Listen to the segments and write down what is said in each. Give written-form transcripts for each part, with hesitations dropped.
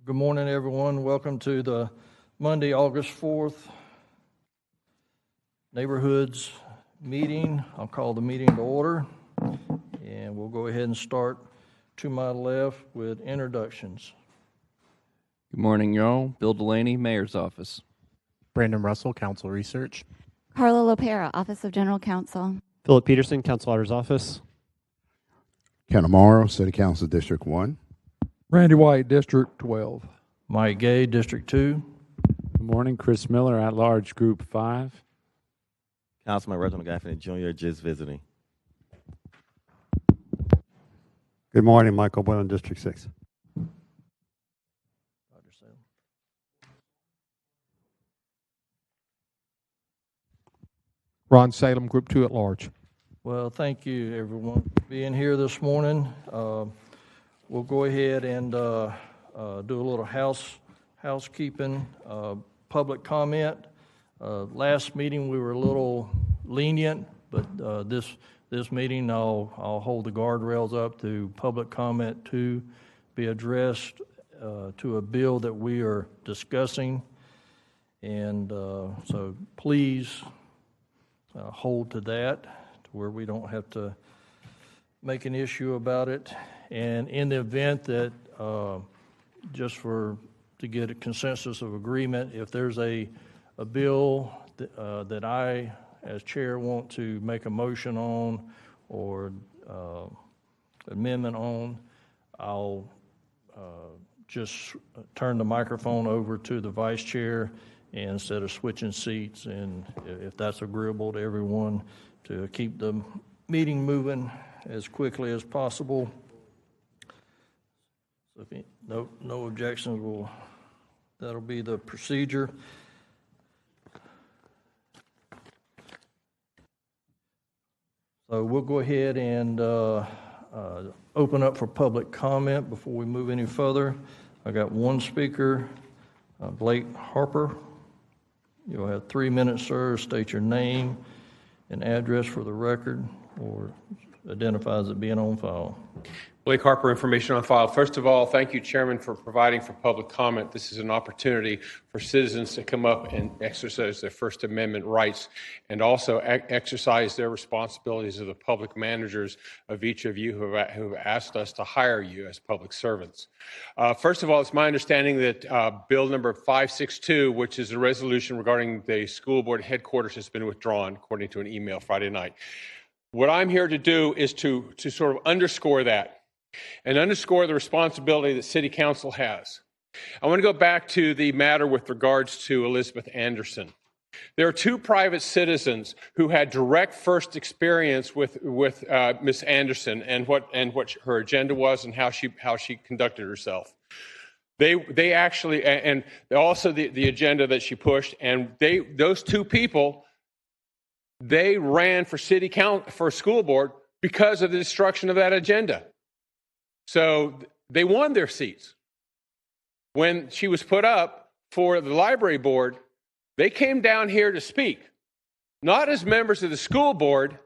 Good morning, everyone. Welcome to the Monday, August 4th Neighborhoods meeting. I'll call the meeting to order, and we'll go ahead and start to my left with introductions. Good morning, y'all. Bill Delaney, Mayor's Office. Brandon Russell, Council Research. Carla Lopera, Office of General Counsel. Philip Peterson, Council Auditor's Office. Ken Amaro, City Council District 1. Randy White, District 12. Mike Gay, District 2. Good morning, Chris Miller, At-Large, Group 5. Councilman Reginald Gaffney Jr., just visiting. Good morning, Michael Boylan, District 6. Ron Salem, Group 2 at large. Well, thank you, everyone, for being here this morning. We'll go ahead and do a little housekeeping, public comment. Last meeting, we were a little lenient, but this meeting, I'll hold the guardrails up to public comment to be addressed to a bill that we are discussing. And so please hold to that, to where we don't have to make an issue about it. And in the event that, to get a consensus of agreement, if there's a bill that I, as chair, want to make a motion on or amendment on, I'll just turn the microphone over to the vice chair instead of switching seats, and if that's agreeable to everyone, to keep the meeting moving as quickly as possible. So if no objections, that'll be the procedure. So we'll go ahead and open up for public comment before we move any further. I got one speaker, Blake Harper. You'll have 3 minutes, sir. State your name and address for the record, or identify as it being on file. Blake Harper, information on file. First of all, thank you, Chairman, for providing for public comment. This is an opportunity for citizens to come up and exercise their First Amendment rights, and also exercise their responsibilities as the public managers of each of you who have asked us to hire you as public servants. First of all, it's my understanding that Bill number 562, which is a resolution regarding the school board headquarters, has been withdrawn, according to an email Friday night. What I'm here to do is to sort of underscore that, and underscore the responsibility that City Council has. I want to go back to the matter with regards to Elizabeth Anderson. There are two private citizens who had direct first experience with Ms. Anderson and what her agenda was and how she conducted herself. They actually, and also the agenda that she pushed, and those two people, they ran for city council, for school board, because of the destruction of that agenda. So they won their seats. When she was put up for the library board, they came down here to speak, not as members of the school board,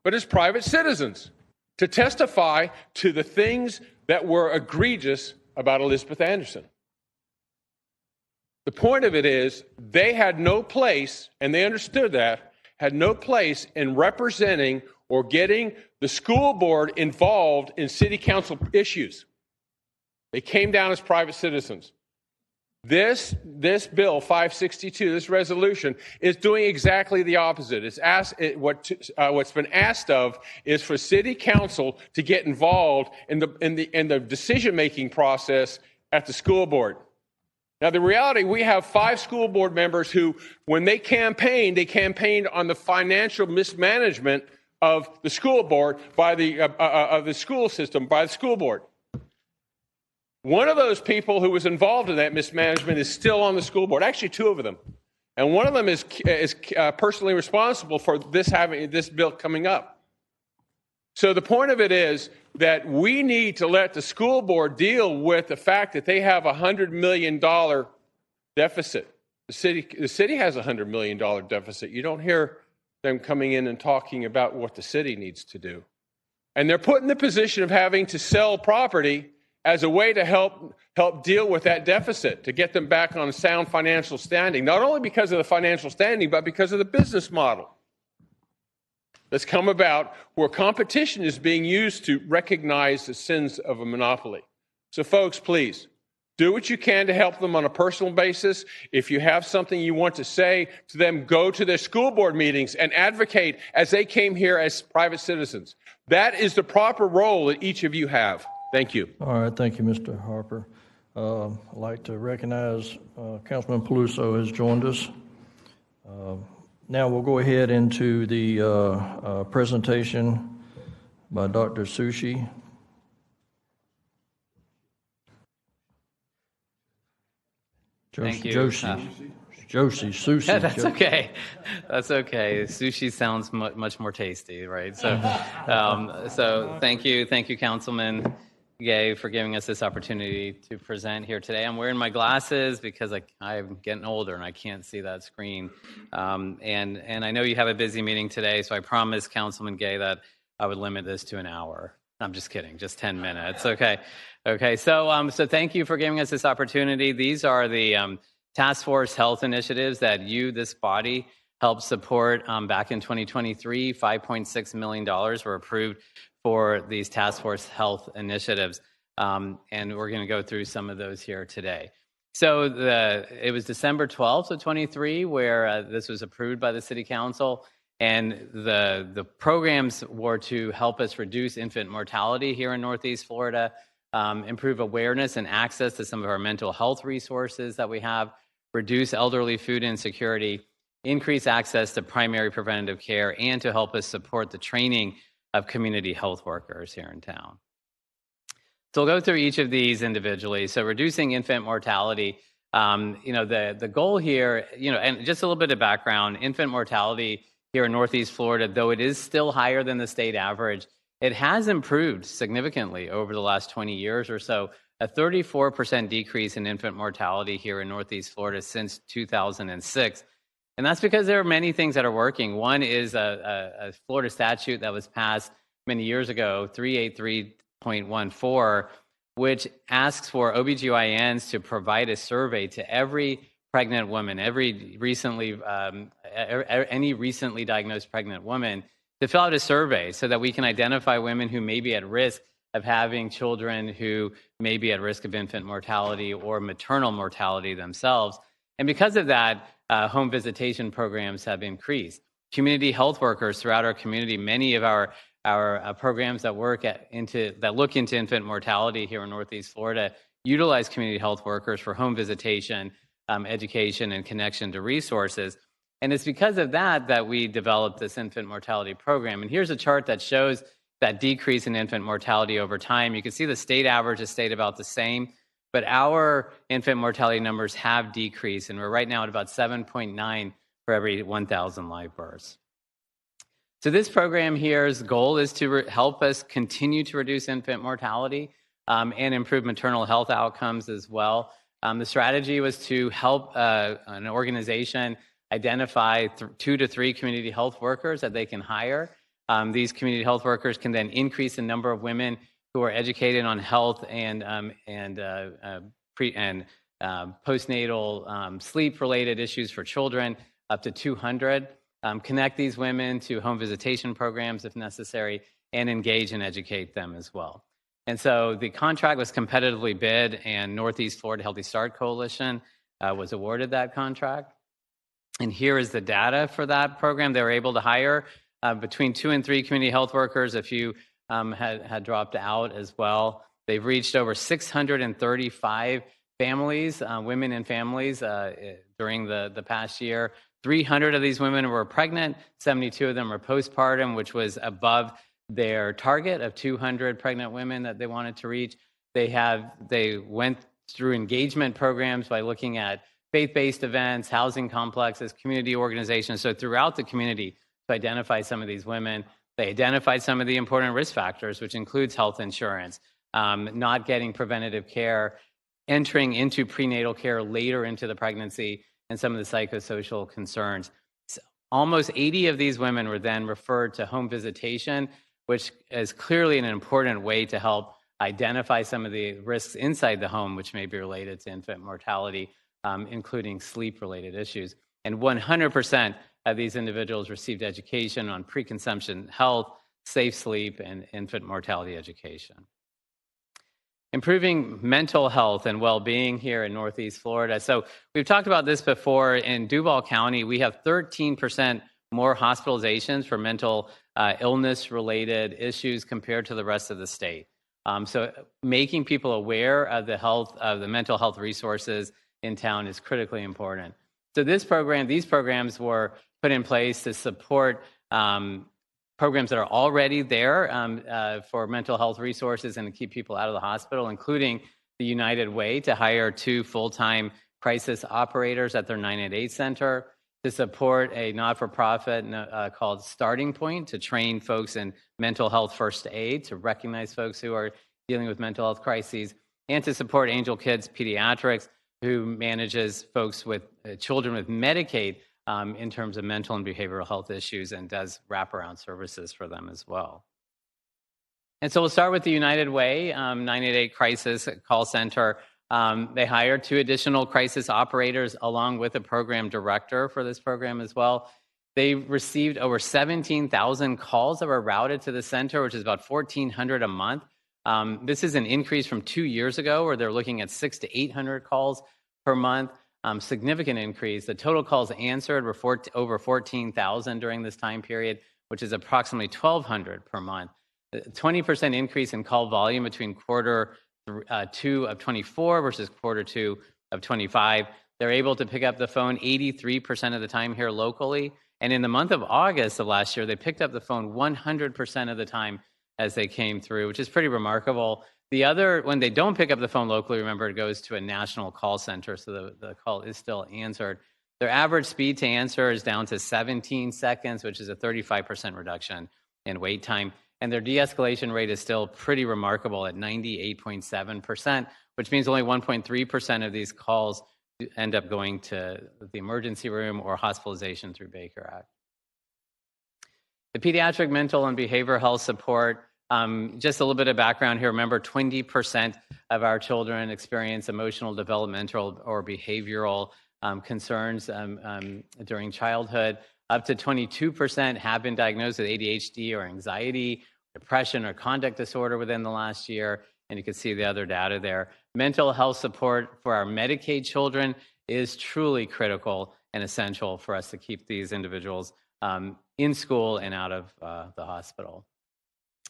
but as private citizens, to testify to the things that were egregious about Elizabeth Anderson. The point of it is, they had no place, and they understood that, had no place in representing or getting the school board involved in city council issues. They came down as private citizens. This bill 562, this resolution, is doing exactly the opposite. What's been asked of is for city council to get involved in the decision-making process at the school board. Now, the reality, we have 5 school board members who, when they campaigned on the financial mismanagement of the school board of the school system by the school board. One of those people who was involved in that mismanagement is still on the school board. Actually, 2 of them, and one of them is personally responsible for this bill coming up. So the point of it is that we need to let the school board deal with the fact that they have a $100 million deficit. The city has a $100 million deficit. You don't hear them coming in and talking about what the city needs to do. And they're put in the position of having to sell property as a way to help deal with that deficit, to get them back on sound financial standing, not only because of the financial standing, but because of the business model that's come about where competition is being used to recognize the sins of a monopoly. So folks, please, do what you can to help them on a personal basis. If you have something you want to say to them, go to their school board meetings and advocate as they came here as private citizens. That is the proper role that each of you have. Thank you. All right, thank you, Mr. Harper. I'd like to recognize Councilman Peluso has joined us. Now we'll go ahead into the presentation by Dr. Sushi. Thank you. Sushi. Yeah, that's okay. That's okay. Sushi sounds much more tasty, right? So, so thank you, Councilman Gay, for giving us this opportunity to present here today. I'm wearing my glasses because I'm getting older and I can't see that screen. And I know you have a busy meeting today, so I promised Councilman Gay that I would limit this to an hour. I'm just kidding, just 10 minutes. Okay. So thank you for giving us this opportunity. These are the task force health initiatives that this body, helped support back in 2023. $5.6 million were approved for these task force health initiatives. And we're going to go through some of those here today. So it was December 12th of 23 where this was approved by the City Council. And the programs were to help us reduce infant mortality here in Northeast Florida, improve awareness and access to some of our mental health resources that we have, reduce elderly food insecurity, increase access to primary preventative care, and to help us support the training of community health workers here in town. So we'll go through each of these individually. So reducing infant mortality, the goal here, and just a little bit of background, infant mortality here in Northeast Florida, though it is still higher than the state average, it has improved significantly over the last 20 years or so, a 34% decrease in infant mortality here in Northeast Florida since 2006. And that's because there are many things that are working. One is a Florida statute that was passed many years ago, 383.14, which asks for OBGYNs to provide a survey to every pregnant woman, any recently diagnosed pregnant woman, to fill out a survey so that we can identify women who may be at risk of having children who may be at risk of infant mortality or maternal mortality themselves. And because of that, home visitation programs have increased. Community health workers throughout our community, many of our programs that look into infant mortality here in Northeast Florida utilize community health workers for home visitation, education, and connection to resources. And it's because of that we developed this infant mortality program. And here's a chart that shows that decrease in infant mortality over time. You can see the state average has stayed about the same, but our infant mortality numbers have decreased, and we're right now at about 7.9 for every 1,000 live births. So this program here's goal is to help us continue to reduce infant mortality and improve maternal health outcomes as well. The strategy was to help an organization identify 2 to 3 community health workers that they can hire. These community health workers can then increase the number of women who are educated on health and postnatal sleep-related issues for children, up to 200. Connect these women to home visitation programs if necessary, and engage and educate them as well. And so the contract was competitively bid, and Northeast Florida Healthy Start Coalition was awarded that contract. And here is the data for that program. They were able to hire between 2 and 3 community health workers. A few had dropped out as well. They've reached over 635 families, women and families during the past year. 300 of these women were pregnant, 72 of them were postpartum, which was above their target of 200 pregnant women that they wanted to reach. They went through engagement programs by looking at faith-based events, housing complexes, community organizations. So throughout the community, to identify some of these women, they identified some of the important risk factors, which includes health insurance, not getting preventative care, entering into prenatal care later into the pregnancy, and some of the psychosocial concerns. Almost 80 of these women were then referred to home visitation, which is clearly an important way to help identify some of the risks inside the home, which may be related to infant mortality, including sleep-related issues. And 100% of these individuals received education on preconception health, safe sleep, and infant mortality education. Improving mental health and well-being here in Northeast Florida. So we've talked about this before. In Duval County, we have 13% more hospitalizations for mental illness-related issues compared to the rest of the state. So making people aware of the mental health resources in town is critically important. So these programs were put in place to support programs that are already there for mental health resources and to keep people out of the hospital, including the United Way to hire 2 full-time crisis operators at their 988 center, to support a not-for-profit called Starting Point to train folks in mental health first aid, to recognize folks who are dealing with mental health crises, and to support Angel Kids Pediatrics, who manages folks with children with Medicaid in terms of mental and behavioral health issues and does wraparound services for them as well. And so we'll start with the United Way 988 Crisis Call Center. They hired 2 additional crisis operators along with a program director for this program as well. They received over 17,000 calls that were routed to the center, which is about 1,400 a month. This is an increase from 2 years ago, where they're looking at 600 to 800 calls per month. Significant increase. The total calls answered were over 14,000 during this time period, which is approximately 1,200 per month. 20% increase in call volume between quarter 2 of 24 versus quarter 2 of 25. They're able to pick up the phone 83% of the time here locally. And in the month of August of last year, they picked up the phone 100% of the time as they came through, which is pretty remarkable. When they don't pick up the phone locally, remember, it goes to a national call center, so the call is still answered. Their average speed to answer is down to 17 seconds, which is a 35% reduction in wait time. And their de-escalation rate is still pretty remarkable at 98.7%, which means only 1.3% of these calls end up going to the emergency room or hospitalization through Baker Act. The pediatric mental and behavioral health support, just a little bit of background here. Remember, 20% of our children experience emotional, developmental, or behavioral concerns during childhood. Up to 22% have been diagnosed with ADHD or anxiety, depression, or conduct disorder within the last year. And you can see the other data there. Mental health support for our Medicaid children is truly critical and essential for us to keep these individuals in school and out of the hospital.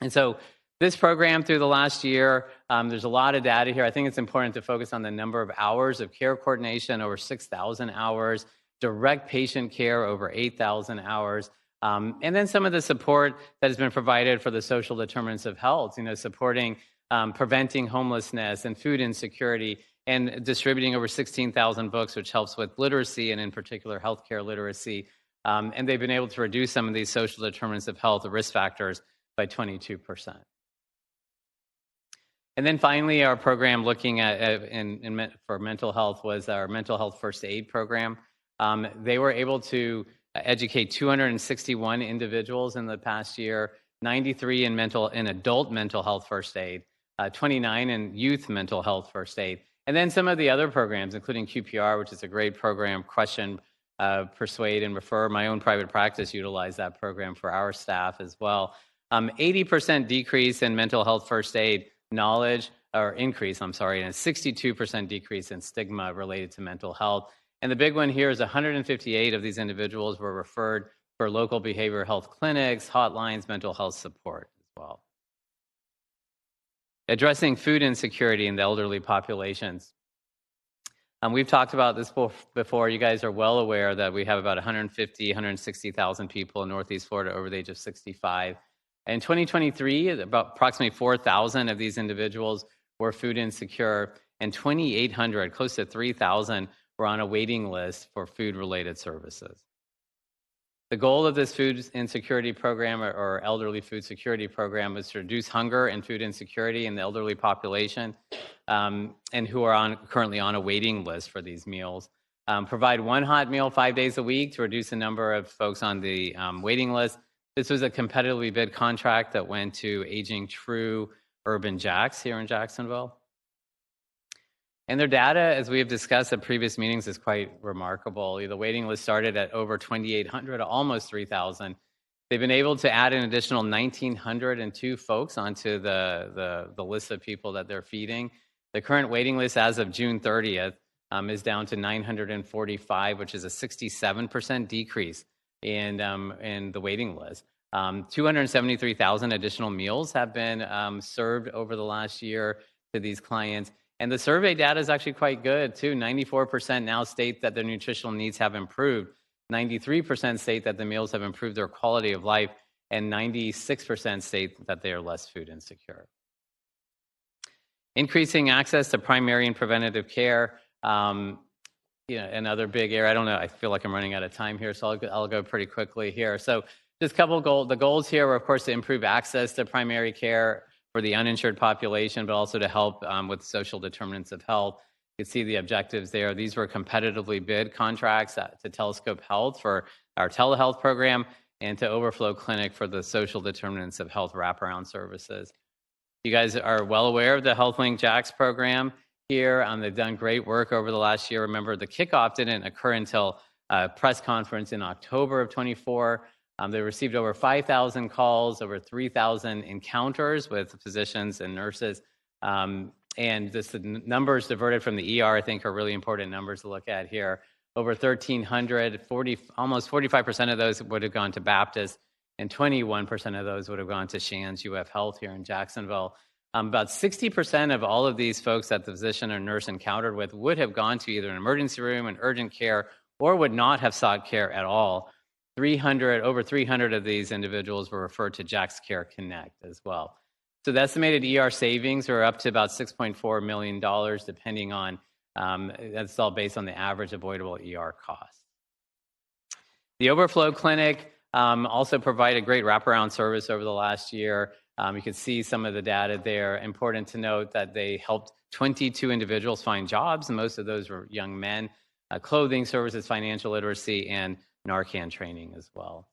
And so this program through the last year, there's a lot of data here. I think it's important to focus on the number of hours of care coordination, over 6,000 hours, direct patient care, over 8,000 hours, and then some of the support that has been provided for the social determinants of health, supporting preventing homelessness and food insecurity, and distributing over 16,000 books, which helps with literacy and in particular healthcare literacy. And they've been able to reduce some of these social determinants of health, the risk factors, by 22%. And then finally, our program looking at for mental health was our mental health first aid program. They were able to educate 261 individuals in the past year, 93 in adult mental health first aid, 29 in youth mental health first aid, and then some of the other programs, including QPR, which is a great program, Question, Persuade, and Refer. My own private practice utilized that program for our staff as well. 80% decrease in mental health first aid knowledge, or increase, and a 62% decrease in stigma related to mental health. And the big one here is 158 of these individuals were referred for local behavioral health clinics, hotlines, mental health support as well. Addressing food insecurity in the elderly populations. We've talked about this before. You guys are well aware that we have about 160,000 people in Northeast Florida over the age of 65. In 2023, about approximately 4,000 of these individuals were food insecure, and 2,800, close to 3,000, were on a waiting list for food-related services. The goal of this food insecurity program, or elderly food security program, is to reduce hunger and food insecurity in the elderly population and who are currently on a waiting list for these meals. Provide one hot meal 5 days a week to reduce the number of folks on the waiting list. This was a competitively bid contract that went to Aging True, Urban Jacks here in Jacksonville. And their data, as we have discussed at previous meetings, is quite remarkable. The waiting list started at over 2,800, almost 3,000. They've been able to add an additional 1,902 folks onto the list of people that they're feeding. The current waiting list as of June 30th is down to 945, which is a 67% decrease in the waiting list. 273,000 additional meals have been served over the last year to these clients. And the survey data is actually quite good, too. 94% now state that their nutritional needs have improved. 93% state that the meals have improved their quality of life. And 96% state that they are less food insecure. Increasing access to primary and preventative care, another big area. I don't know, I feel like I'm running out of time here, so I'll go pretty quickly here. So just a couple of goals. The goals here were, of course, to improve access to primary care for the uninsured population, but also to help with social determinants of health. You can see the objectives there. These were competitively bid contracts to Telescope Health for our telehealth program and to Overflow Clinic for the social determinants of health wraparound services. You guys are well aware of the HealthLink JAX program here. They've done great work over the last year. Remember, the kickoff didn't occur until a press conference in October of 24. They received over 5,000 calls, over 3,000 encounters with physicians and nurses. And the numbers diverted from the ER, I think, are really important numbers to look at here. Over 1,300, almost 45% of those would have gone to Baptist, and 21% of those would have gone to Shands UF Health here in Jacksonville. About 60% of all of these folks that the physician or nurse encountered with would have gone to either an emergency room, an urgent care, or would not have sought care at all. Over 300 of these individuals were referred to JAX Care Connect as well. So the estimated ER savings are up to about $6.4 million, depending on, that's all based on the average avoidable ER costs. The Overflow Clinic also provided great wraparound service over the last year. You can see some of the data there. Important to note that they helped 22 individuals find jobs, and most of those were young men. Clothing services, financial literacy, and Narcan training as well.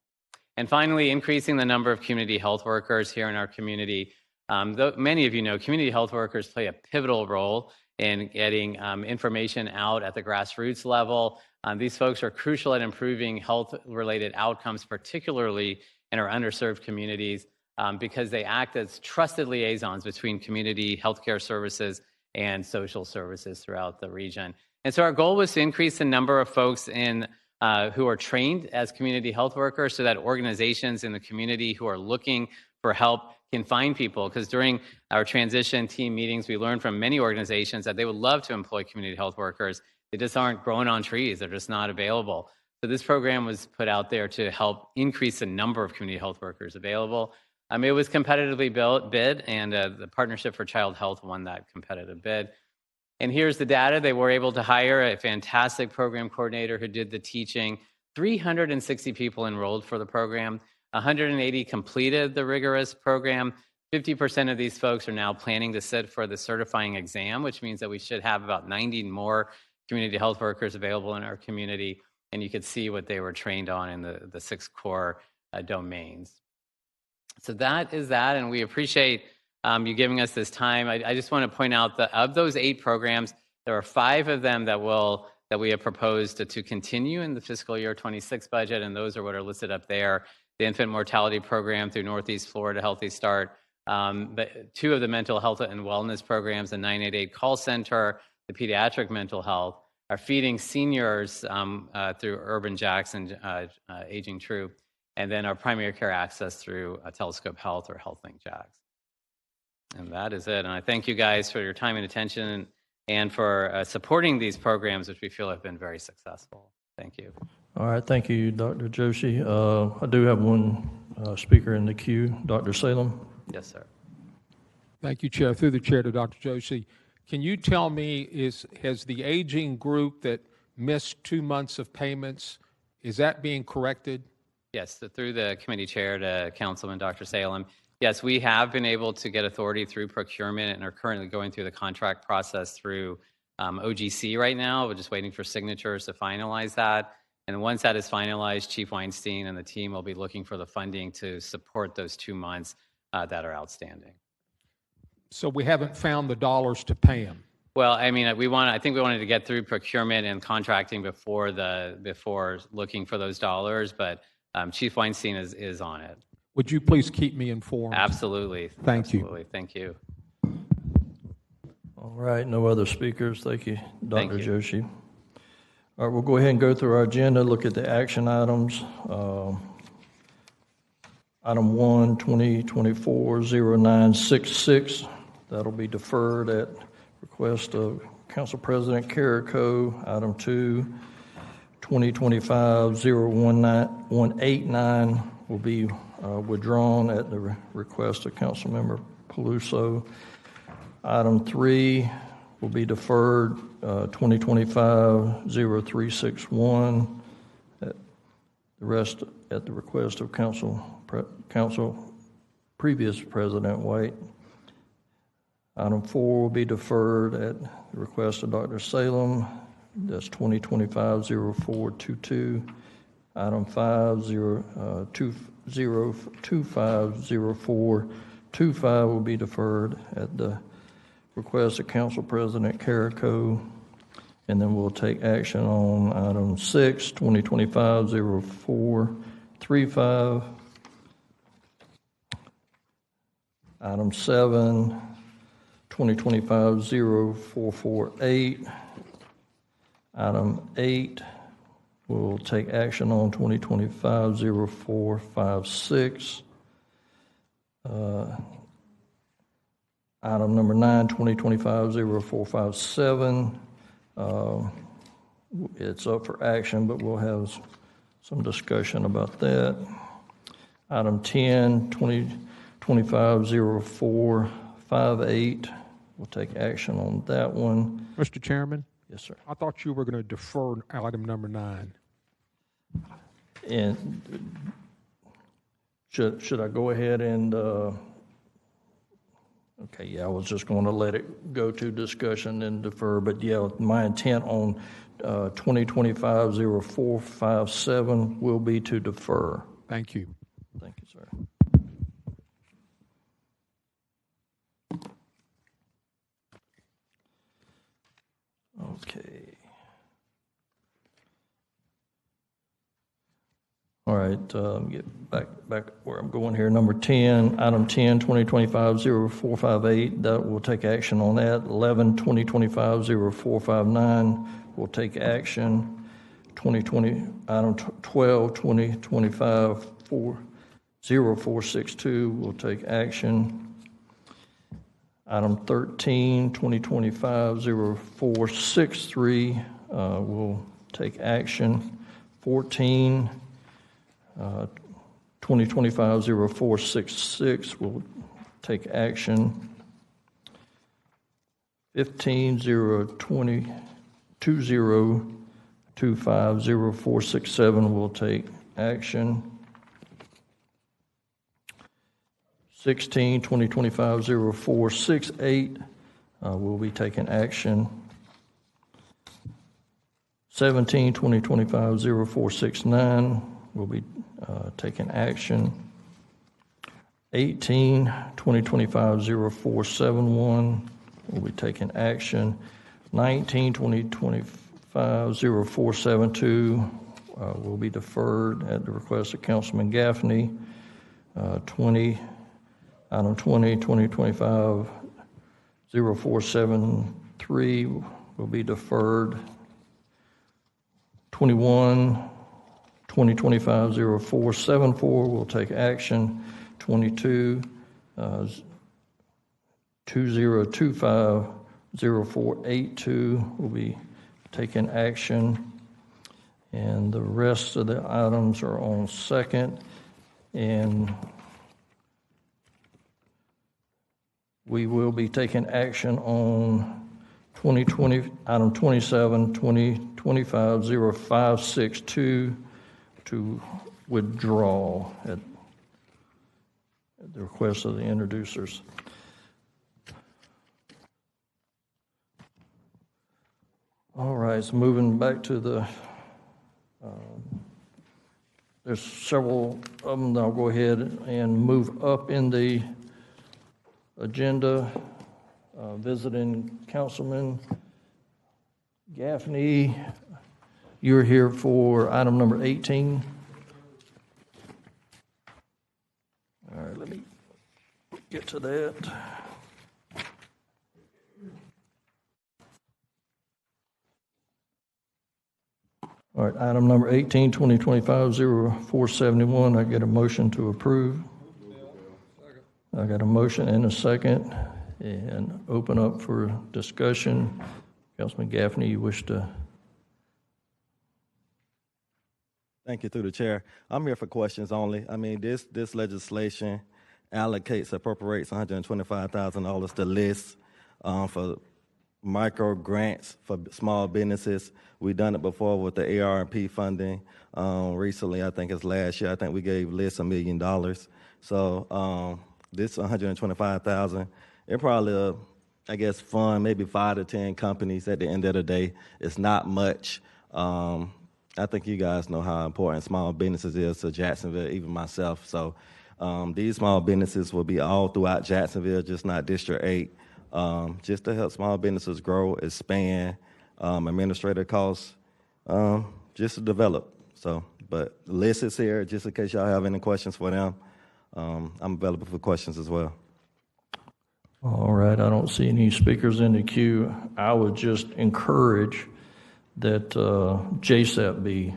And finally, increasing the number of community health workers here in our community. Many of you know community health workers play a pivotal role in getting information out at the grassroots level. These folks are crucial at improving health-related outcomes, particularly in our underserved communities, because they act as trusted liaisons between community healthcare services and social services throughout the region. And so our goal was to increase the number of folks who are trained as community health workers so that organizations in the community who are looking for help can find people. Because during our transition team meetings, we learned from many organizations that they would love to employ community health workers. They just aren't growing on trees. They're just not available. So this program was put out there to help increase the number of community health workers available. It was competitively bid, and the Partnership for Child Health won that competitive bid. And here's the data. They were able to hire a fantastic program coordinator who did the teaching. 360 people enrolled for the program. 180 completed the rigorous program. 50% of these folks are now planning to sit for the certifying exam, which means that we should have about 90 more community health workers available in our community. And you could see what they were trained on in the 6 core domains. So that is that, and we appreciate you giving us this time. I just want to point out that of those 8 programs, there are 5 of them that we have proposed to continue in the fiscal year 26 budget, and those are what are listed up there. The infant mortality program through Northeast Florida Healthy Start, but 2 of the mental health and wellness programs, the 988 call center, the pediatric mental health, are feeding seniors through Urban Jacks and Aging True, and then our primary care access through Telescope Health or HealthLink Jacks. And that is it. And I thank you guys for your time and attention and for supporting these programs, which we feel have been very successful. Thank you. All right, thank you, Dr. Joshi. I do have one speaker in the queue, Dr. Salem. Yes, sir. Thank you, Chair. Through the chair to Dr. Joshi. Can you tell me, has the aging group that missed 2 months of payments, is that being corrected? Yes, through the committee chair to Councilman Dr. Salem. Yes, we have been able to get authority through procurement and are currently going through the contract process through OGC right now. We're just waiting for signatures to finalize that. And once that is finalized, Chief Weinstein and the team will be looking for the funding to support those 2 months that are outstanding. So we haven't found the dollars to pay them. Well, I mean, I think we wanted to get through procurement and contracting before looking for those dollars, but Chief Weinstein is on it. Would you please keep me informed? Absolutely. Thank you. Absolutely. Thank you. All right, no other speakers. Thank you, Thank Dr. you. Joshi. All right, we'll go ahead and go through our agenda, look at the action items. Item 1, 2024-0966, that'll be deferred at request of Council President Carrico. Item 2, 2025-0189 will be withdrawn at the request of Councilmember Peluso. Item 3 will be deferred, 2025-0361. The rest at the request of Council previous President White. Item 4 will be deferred at the request of Dr. Salem. That's 2025-0422. Item 5, 2025-0425 will be deferred at the request of Council President Carrico. And then we'll take action on item 6, 2025-0435. Item 7, 2025-0448. Item 8, we'll take action on 2025-0456. Item number 9, 2025-0457. It's up for action, but we'll have some discussion about that. Item 10, 2025-0458. We'll take action on that one. Mr. Chairman? Yes, sir. I thought you were going to defer item number 9. And should I go ahead and, okay, yeah, I was just going to let it go to discussion and defer, but yeah, my intent on 2025-0457 will be to defer. Thank you. Thank you, sir. Okay. All right, get back where I'm going here. Number 10, item 10, 2025-0458, that will take action on that. 11, 2025-0459, we'll take action. Item 12, 2025-0462, we'll take action. Item 13, 2025-0463, we'll take action. 14, 2025-0466, we'll take action. 15, 2025-0467, we'll take action. 16, 2025-0468, we'll be taking action. 17, 2025-0469, we'll be taking action. 18, 2025-0471, we'll be taking action. 19, 2025-0472, will be deferred at the request of Councilman Gaffney. 20, 2025-0473 will be deferred. 21, 2025-0474 will take action. 22, 2025-0482 will be taking action. And the rest of the items are on second. And we will be taking action on item 27, 2025-0562 to withdraw at the request of the introducers. All right, so moving back to the, there's several of them that I'll go ahead and move up in the agenda. visiting Councilman Gaffney. You're here for item number 18. All right, let me get to that. All right, item number 18, 2025-0471. I get a motion to approve. I got a motion and a second, and open up for discussion. Councilman Gaffney, you wish to? Thank you, through the chair. I'm here for questions only. I mean, this legislation appropriates $125,000 to list for micro grants for small businesses. We've done it before with the AR&P funding. Recently, I think it's last year, I think we gave lists $1 million. So this $125,000, it probably, I guess, fund maybe 5 to 10 companies at the end of the day. It's not much. I think you guys know how important small businesses is to Jacksonville, even myself. So these small businesses will be all throughout Jacksonville, just not District 8. Just to help small businesses grow, expand, administrative costs, just to develop. So, but the list is here, just in case y'all have any questions for them. I'm available for questions as well. All right, I don't see any speakers in the queue. I would just encourage that JSAP be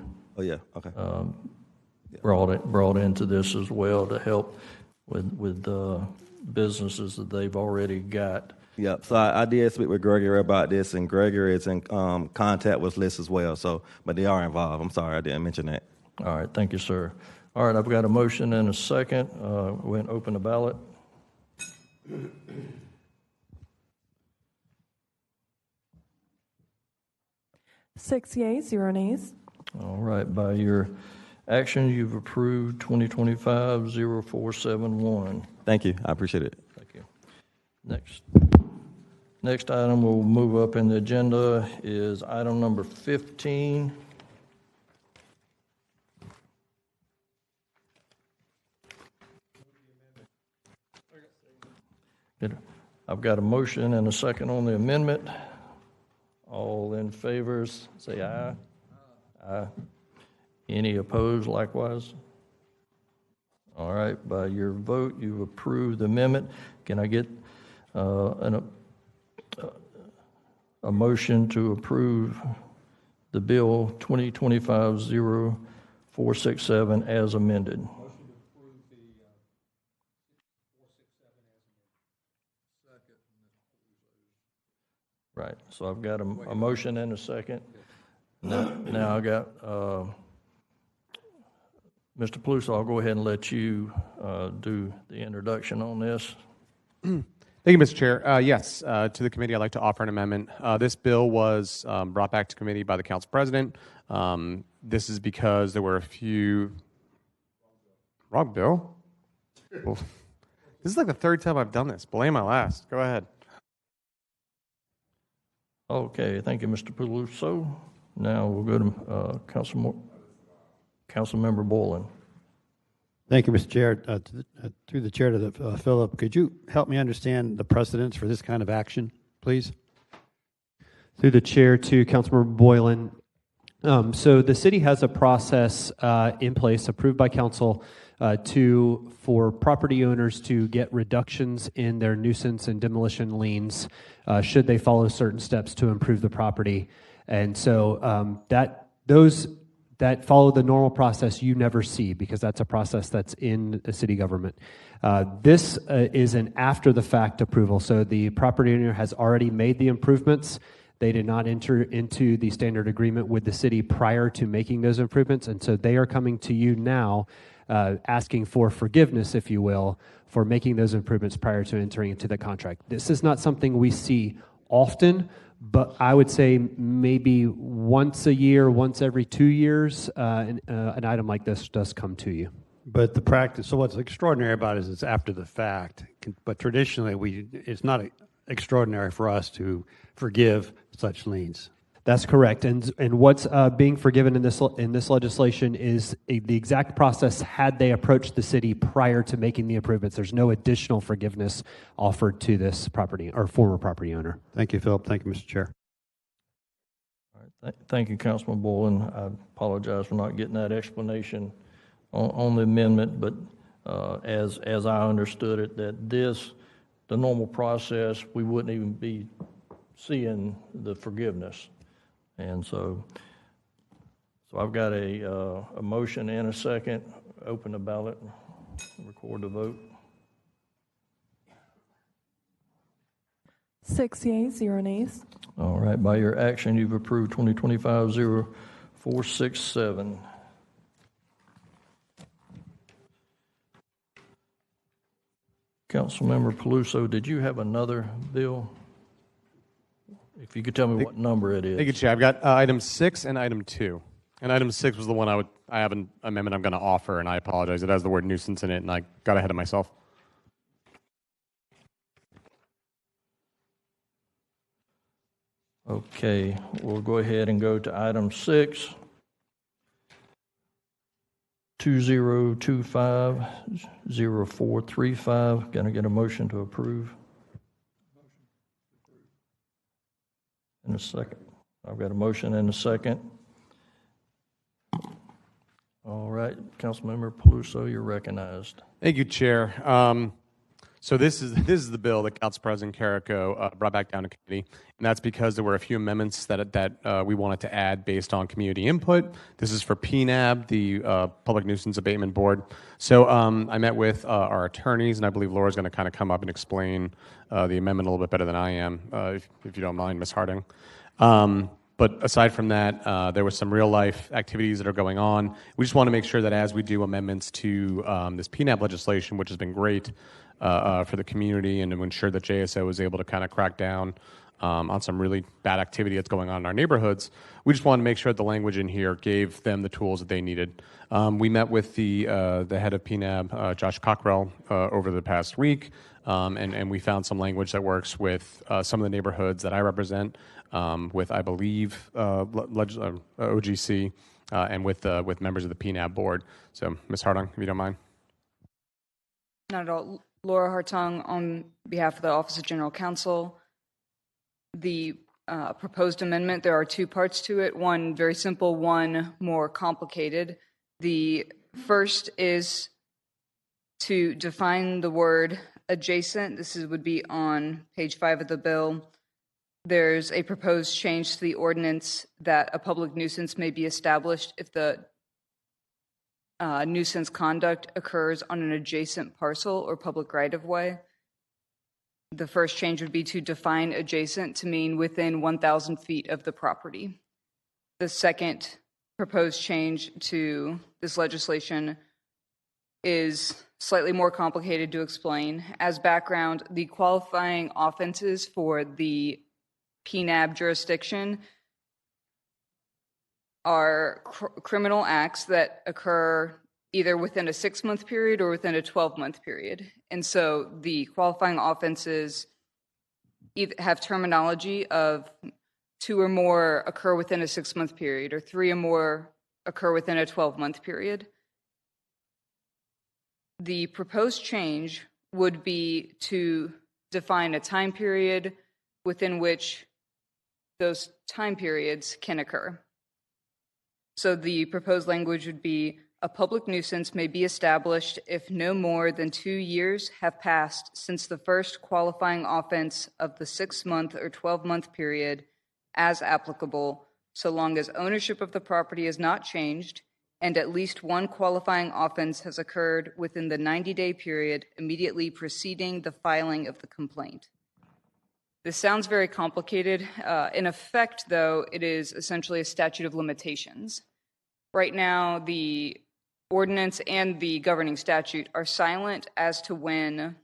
brought into this as well to help with businesses that they've already got. Yep. So I did speak with Gregory about this, and Gregory is in contact with Liz as well. So, but they are involved. I'm sorry I didn't mention that. All right, thank you, sir. All right, I've got a motion and a second. We're going to open the ballot. 6 yeas, 0 nays. All right, by your action, you've approved 2025-0471. Thank you. I appreciate it. Thank you. Next item we'll move up in the agenda is item number 15. I've got a motion and a second on the amendment. All in favor, say aye. Aye. Any opposed likewise? All right, by your vote, you approve the amendment. Can I get a motion to approve the bill 2025-0467 as amended? Right, so I've got a motion and a second. Now I got Mr. Peluso, I'll go ahead and let you do the introduction on this. Thank you, Mr. Chair. Yes, to the committee, I'd like to offer an amendment. This bill was brought back to committee by the council president. This is because there were a few... Wrong bill? Well, this is like the third time I've done this. Blame my last. Go ahead. Okay, thank you, Mr. Peluso. Now we'll go to Councilmember Boylan. Thank you, Mr. Chair. Through the chair to Philip, could you help me understand the precedents for this kind of action, please? Through the chair to Councilmember Boylan. So the city has a process in place approved by council for property owners to get reductions in their nuisance and demolition liens should they follow certain steps to improve the property. And so those that follow the normal process you never see, because that's a process that's in the city government. This is an after-the-fact approval. So the property owner has already made the improvements. They did not enter into the standard agreement with the city prior to making those improvements, and so they are coming to you now asking for forgiveness, if you will, for making those improvements prior to entering into the contract. This is not something we see often, but I would say maybe once a year, once every 2 years, an item like this does come to you. But the practice, so what's extraordinary about it is it's after the fact. But traditionally, it's not extraordinary for us to forgive such liens. That's correct. And what's being forgiven in this legislation is the exact process had they approached the city prior to making the improvements. There's no additional forgiveness offered to this property or former property owner. Thank you, Philip. Thank you, Mr. Chair. All right. Thank you, Councilman Boylan. I apologize for not getting that explanation on the amendment, but as I understood it, that the normal process, we wouldn't even be seeing the forgiveness. And so I've got a motion and a second. Open the ballot, record the vote. 6 yeas, 0 nays. All right, by your action, you've approved 2025-0467. Councilmember Peluso, did you have another bill? If you could tell me what number it is. Thank you, Chair. I've got item 6 and item 2. And item 6 was the one I have an amendment I'm going to offer, and I apologize. It has the word nuisance in it, and I got ahead of myself. Okay, we'll go ahead and go to item 6. 2025-0435. Going to get a motion to approve. In a second. I've got a motion and a second. All right, Councilmember Peluso, you're recognized. Thank you, Chair. So this is the bill that Council President Carrico brought back down to committee, and that's because there were a few amendments that we wanted to add based on community input. This is for PNAB, the Public Nuisance Abatement Board. So I met with our attorneys, and I believe Laura's going to kind of come up and explain the amendment a little bit better than I am, if you don't mind, Ms. Harding. But aside from that, there was some real life activities that are going on. We just want to make sure that as we do amendments to this PNAB legislation, which has been great for the community, and to ensure that JSO is able to kind of crack down on some really bad activity that's going on in our neighborhoods, we just want to make sure that the language in here gave them the tools that they needed. We met with the head of PNAB, Josh Cockrell, over the past week, and we found some language that works with some of the neighborhoods that I represent, with, I believe, OGC, and with members of the PNAB board. So, Ms. Harding, if you don't mind. Not at all. Laura Hartung on behalf of the Office of General Counsel. The proposed amendment, there are two parts to it, one very simple, one more complicated. The first is to define the word adjacent. This would be on page 5 of the bill. There's a proposed change to the ordinance that a public nuisance may be established if the nuisance conduct occurs on an adjacent parcel or public right-of-way. The first change would be to define adjacent to mean within 1,000 feet of the property. The second proposed change to this legislation is slightly more complicated to explain. As background, the qualifying offenses for the PNAB jurisdiction are criminal acts that occur either within a 6-month period or within a 12-month period. And so the qualifying offenses have terminology of 2 or more occur within a 6-month period, or 3 or more occur within a 12-month period. The proposed change would be to define a time period within which those time periods can occur. So the proposed language would be, a public nuisance may be established if no more than 2 years have passed since the first qualifying offense of the 6-month or 12-month period as applicable, so long as ownership of the property is not changed and at least one qualifying offense has occurred within the 90-day period immediately preceding the filing of the complaint. This sounds very complicated. In effect, though, it is essentially a statute of limitations. Right now, the ordinance and the governing statute are silent as to when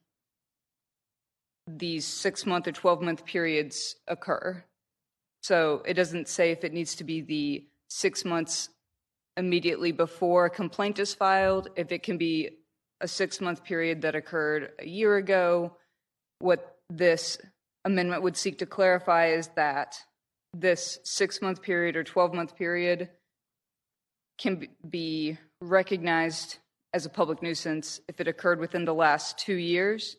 these 6-month or 12-month periods occur. So it doesn't say if it needs to be the 6 months immediately before a complaint is filed, if it can be a 6-month period that occurred a year ago. What this amendment would seek to clarify is that this 6-month period or 12-month period can be recognized as a public nuisance if it occurred within the last 2 years.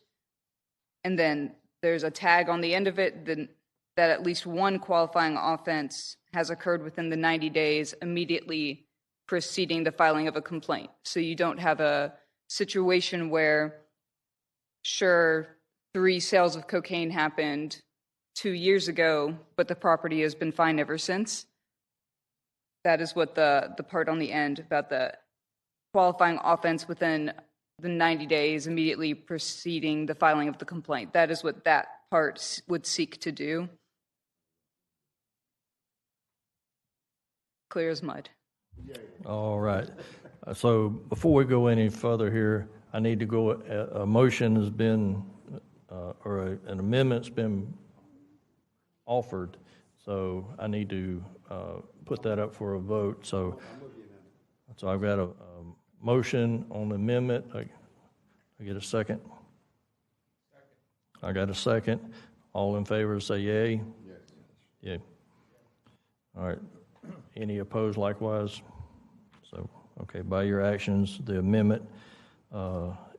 And then there's a tag on the end of it that at least one qualifying offense has occurred within the 90 days immediately preceding the filing of a complaint. So you don't have a situation where, sure, 3 sales of cocaine happened 2 years ago, but the property has been fine ever since. That is what the part on the end about the qualifying offense within the 90 days immediately preceding the filing of the complaint. That is what that part would seek to do. Clear as mud. All right. So before we go any further here, I need to go, a motion has been, or an amendment's been offered. So I need to put that up for a vote. So I've got a motion on the amendment. I get a second? I got a second. All in favor say yay. Yes. Yay. All right. Any opposed likewise? So, okay, by your actions, the amendment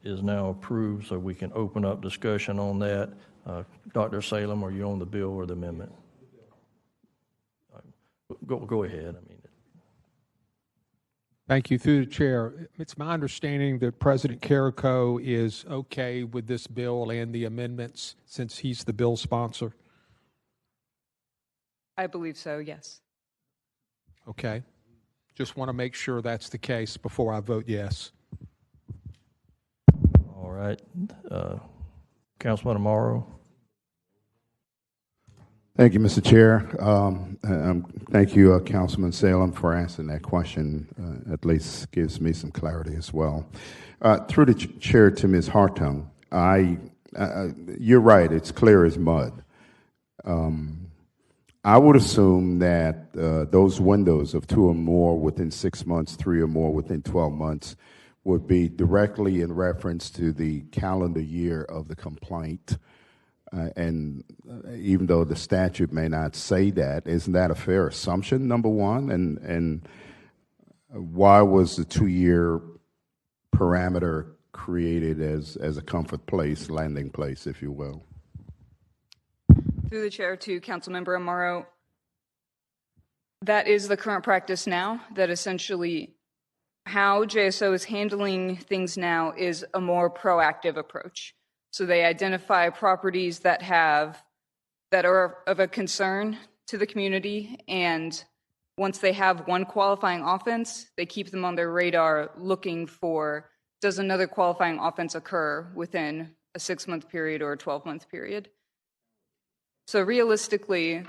is now approved, so we can open up discussion on that. Dr. Salem, are you on the bill or the amendment? Go ahead. I mean, Thank you. Through the chair, it's my understanding that President Carrico is okay with this bill and the amendments since he's the bill sponsor. I believe so, yes. Okay. Just want to make sure that's the case before I vote yes. all right. Councilman Amaro. Thank you, Mr. Chair. Thank you, Councilman Salem, for answering that question. At least gives me some clarity as well. Through the chair to Ms. Hartung, you're right, it's clear as mud. I would assume that those windows of 2 or more within 6 months, 3 or more within 12 months would be directly in reference to the calendar year of the complaint. And even though the statute may not say that, isn't that a fair assumption, number one? And why was the 2-year parameter created as a comfort place, landing place, if you will? Through the chair to Councilmember Amaro, that is the current practice now, that essentially how JSO is handling things now is a more proactive approach. So they identify properties that are of a concern to the community, and once they have one qualifying offense, they keep them on their radar looking for, does another qualifying offense occur within a 6-month period or a 12-month period? So realistically,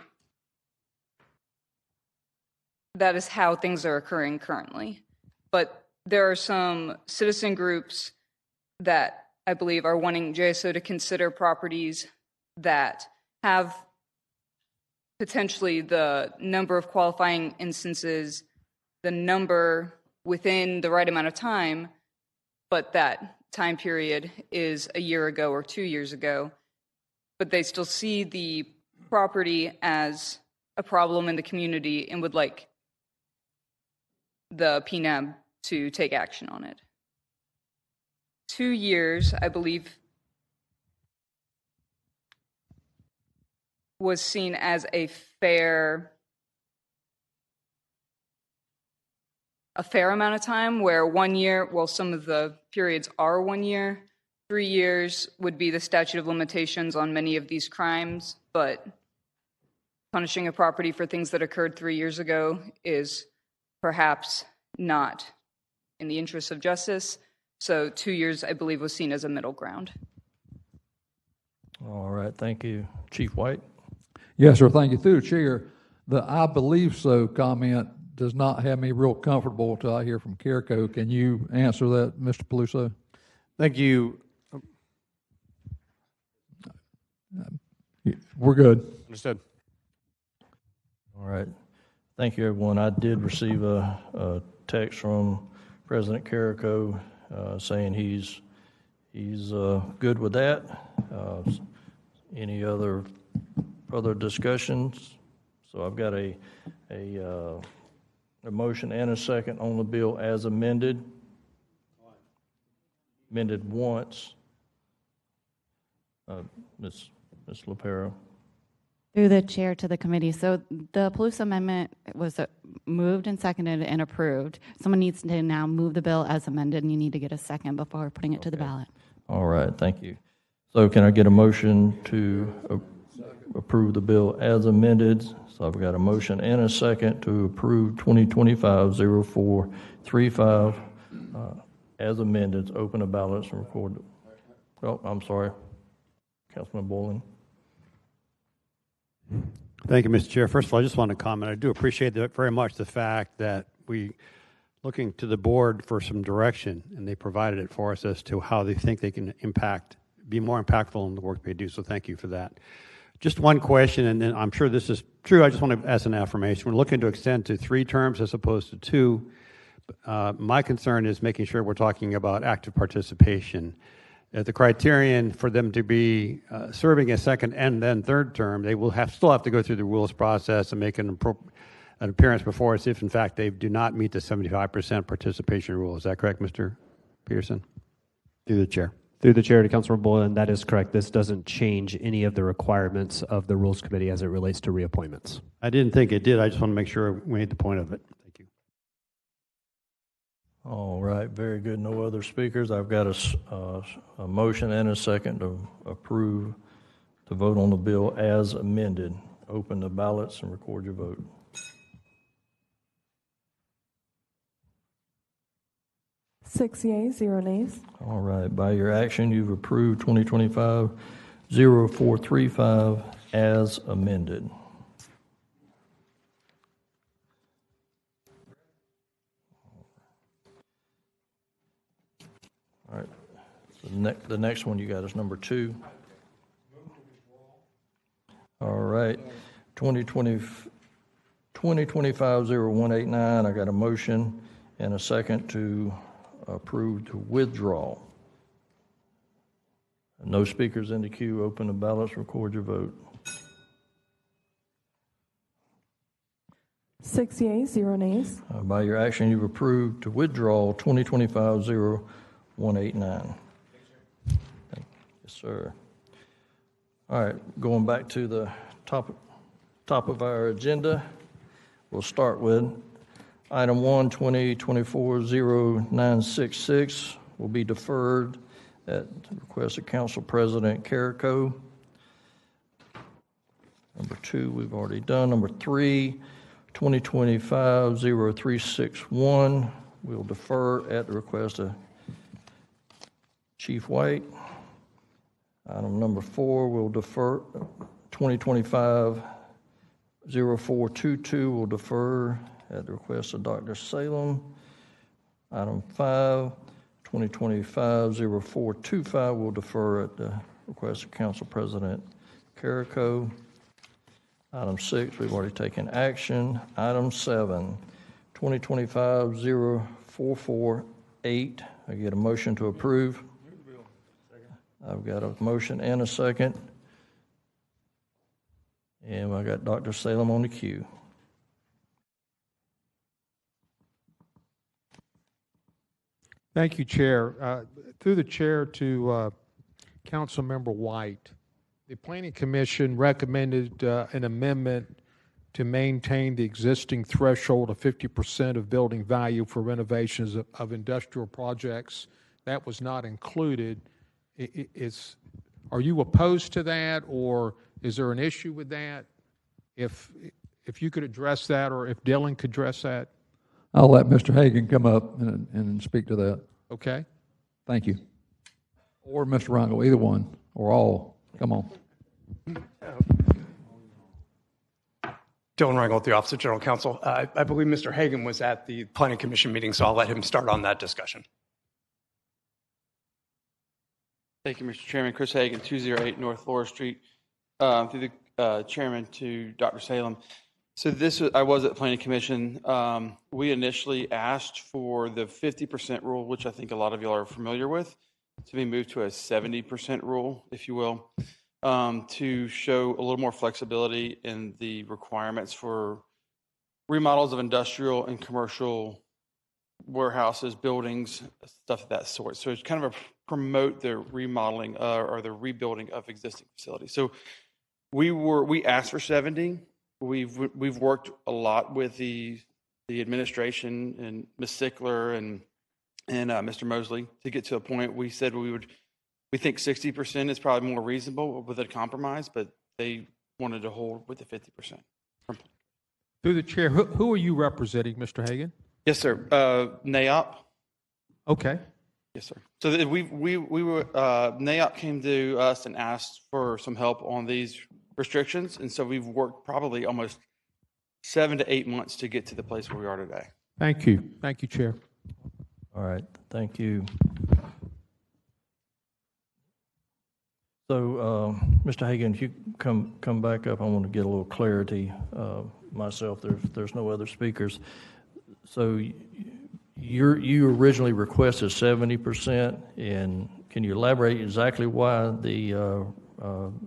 that is how things are occurring currently. But there are some citizen groups that I believe are wanting JSO to consider properties that have potentially the number of qualifying instances, the number within the right amount of time, but that time period is a year ago or 2 years ago. But they still see the property as a problem in the community and would like the PNAB to take action on it. 2 years, I believe, was seen as a fair amount of time, where 1 year, well, some of the periods are 1 year. 3 years would be the statute of limitations on many of these crimes, but punishing a property for things that occurred 3 years ago is perhaps not in the interest of justice. So 2 years, I believe, was seen as a middle ground. All right, thank you. Chief White? Yes, sir, thank you. Through the chair, the "I believe so" comment does not have me real comfortable until I hear from Carrico. Can you answer that, Mr. Peluso? Thank you. We're good. Understood. All right. Thank you, everyone. I did receive a text from President Carrico saying he's good with that. Any other discussions? So I've got a motion and a second on the bill as amended. Amended once. Ms. LaPera. Through the chair to the committee. So the Palouse amendment was moved and seconded and approved. Someone needs to now move the bill as amended, and you need to get a second before putting it to the ballot. All right, thank you. So can I get a motion to approve the bill as amended? So I've got a motion and a second to approve 2025-0435 as amended. Open the ballots and record. Oh, I'm sorry. Councilman Boylan. Thank you, Mr. Chair. First of all, I just want to comment. I do appreciate very much the fact that we looking to the board for some direction, and they provided it for us as to how they think they can be more impactful in the work they do. So thank you for that. Just one question, and then I'm sure this is true. I just want to ask an affirmation. We're looking to extend to 3 terms as opposed to 2. My concern is making sure we're talking about active participation. The criterion for them to be serving a second and then third term, they will still have to go through the rules process and make an appearance before us if, in fact, they do not meet the 75% participation rule. Is that correct, Mr. Peterson? Through the chair. Through the chair to Councilman Boylan, that is correct. This doesn't change any of the requirements of the Rules Committee as it relates to reappointments. I didn't think it did. I just want to make sure we made the point of it. Thank you. All right, very good. No other speakers. I've got a motion and a second to approve to vote on the bill as amended. Open the ballots and record your vote. Six yeas, 0 nays. All right, by your action, you've approved 2025-0435 as amended. All right, so the next one you got is number 2. All right, 2025-0189, I got a motion and a second to approve to withdraw. No speakers in the queue. Open the ballots, record your vote. 6 yeas, 0 nays. By your action, you've approved to withdraw 2025-0189. Yes, sir. All right, going back to the top of our agenda, we'll start with Item 1, 2024-0966 will be deferred at the request of Council President Carrico. Number 2, we've already done. Number 3, 2025-0361 we'll defer at the request of Chief White. Item number 4, we'll defer. 2025-0422 will defer at the request of Dr. Salem. Item 5, 2025-0425 will defer at the request of Council President Carrico. Item 6, we've already taken action. Item 7, 2025-0448. I get a motion to approve. I've got a motion and a second. And I got Dr. Salem on the queue. Thank you, Chair. Through the chair to Councilmember White, the Planning Commission recommended an amendment to maintain the existing threshold of 50% of building value for renovations of industrial projects. That was not included. Are you opposed to that, or is there an issue with that? If you could address that, or if Dylan could address that. I'll let Mr. Hagan come up and speak to that. Okay. Thank you. Or Mr. Rangel, either one, or all. Come on. Dylan Rangel with the Office of General Counsel. I believe Mr. Hagan was at the Planning Commission meeting, so I'll let him start on that discussion. Thank you, Mr. Chairman. Chris Hagan, 208 North Laura Street. Through the chairman to Dr. Salem. So I was at Planning Commission. We initially asked for the 50% rule, which I think a lot of y'all are familiar with, to be moved to a 70% rule, if you will. to show a little more flexibility in the requirements for remodels of industrial and commercial warehouses, buildings, stuff of that sort. So it's kind of a promote the remodeling or the rebuilding of existing facilities. So we asked for 70. We've worked a lot with the administration and Ms. Sickler and Mr. Mosley to get to a point. We said we think 60% is probably more reasonable with a compromise, but they wanted to hold with the 50%. Through the chair, who are you representing, Mr. Hagan? Yes, sir. NAOP. Okay. Yes, sir. So we were NAOP came to us and asked for some help on these restrictions, and so we've worked probably almost 7 to 8 months to get to the place where we are today. Thank you. Thank you, Chair. All right, thank you. So, Mr. Hagan, if you come back up, I want to get a little clarity myself. There's no other speakers. So you originally requested 70%, and can you elaborate exactly why the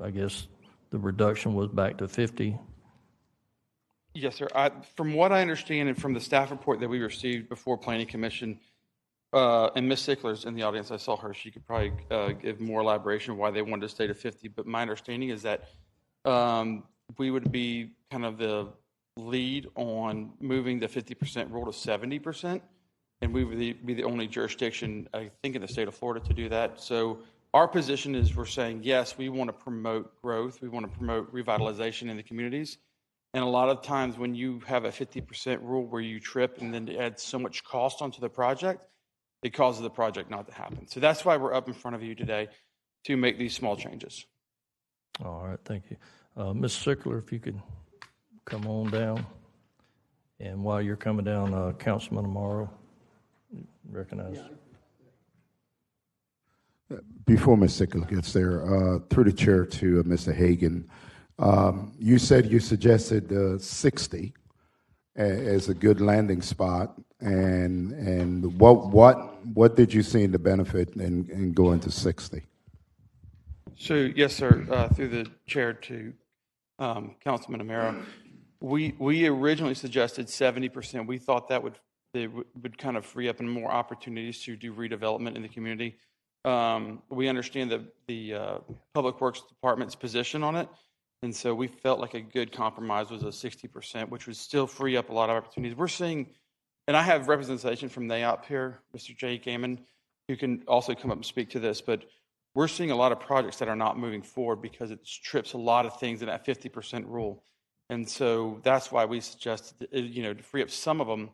I guess the reduction was back to 50? Yes, sir. From what I understand and from the staff report that we received before Planning Commission, and Ms. Sickler's in the audience, I saw her. She could probably give more elaboration why they wanted to stay to 50. But my understanding is that we would be kind of the lead on moving the 50% rule to 70%, and we would be the only jurisdiction, I think, in the state of Florida to do that. So our position is we're saying, yes, we want to promote growth. We want to promote revitalization in the communities. And a lot of times when you have a 50% rule where you trip and then add so much cost onto the project, it causes the project not to happen. So that's why we're up in front of you today to make these small changes. All right, thank you. Ms. Sickler, if you could come on down. And while you're coming down, Councilman Amaro, recognize. Before Ms. Sickler gets there, through the chair to Mr. Hagan, you said you suggested 60 as a good landing spot, and what did you see in the benefit in going to 60? So yes, sir. Through the chair to Councilman Amaro, we originally suggested 70%. We thought that would kind of free up and more opportunities to do redevelopment in the community. We understand the Public Works Department's position on it, and so we felt like a good compromise was a 60%, which would still free up a lot of opportunities. We're seeing, and I have representation from NAOP here, Mr. Jay Gaiman, who can also come up and speak to this, but we're seeing a lot of projects that are not moving forward because it trips a lot of things in that 50% rule. And so that's why we suggested, to free up some of them,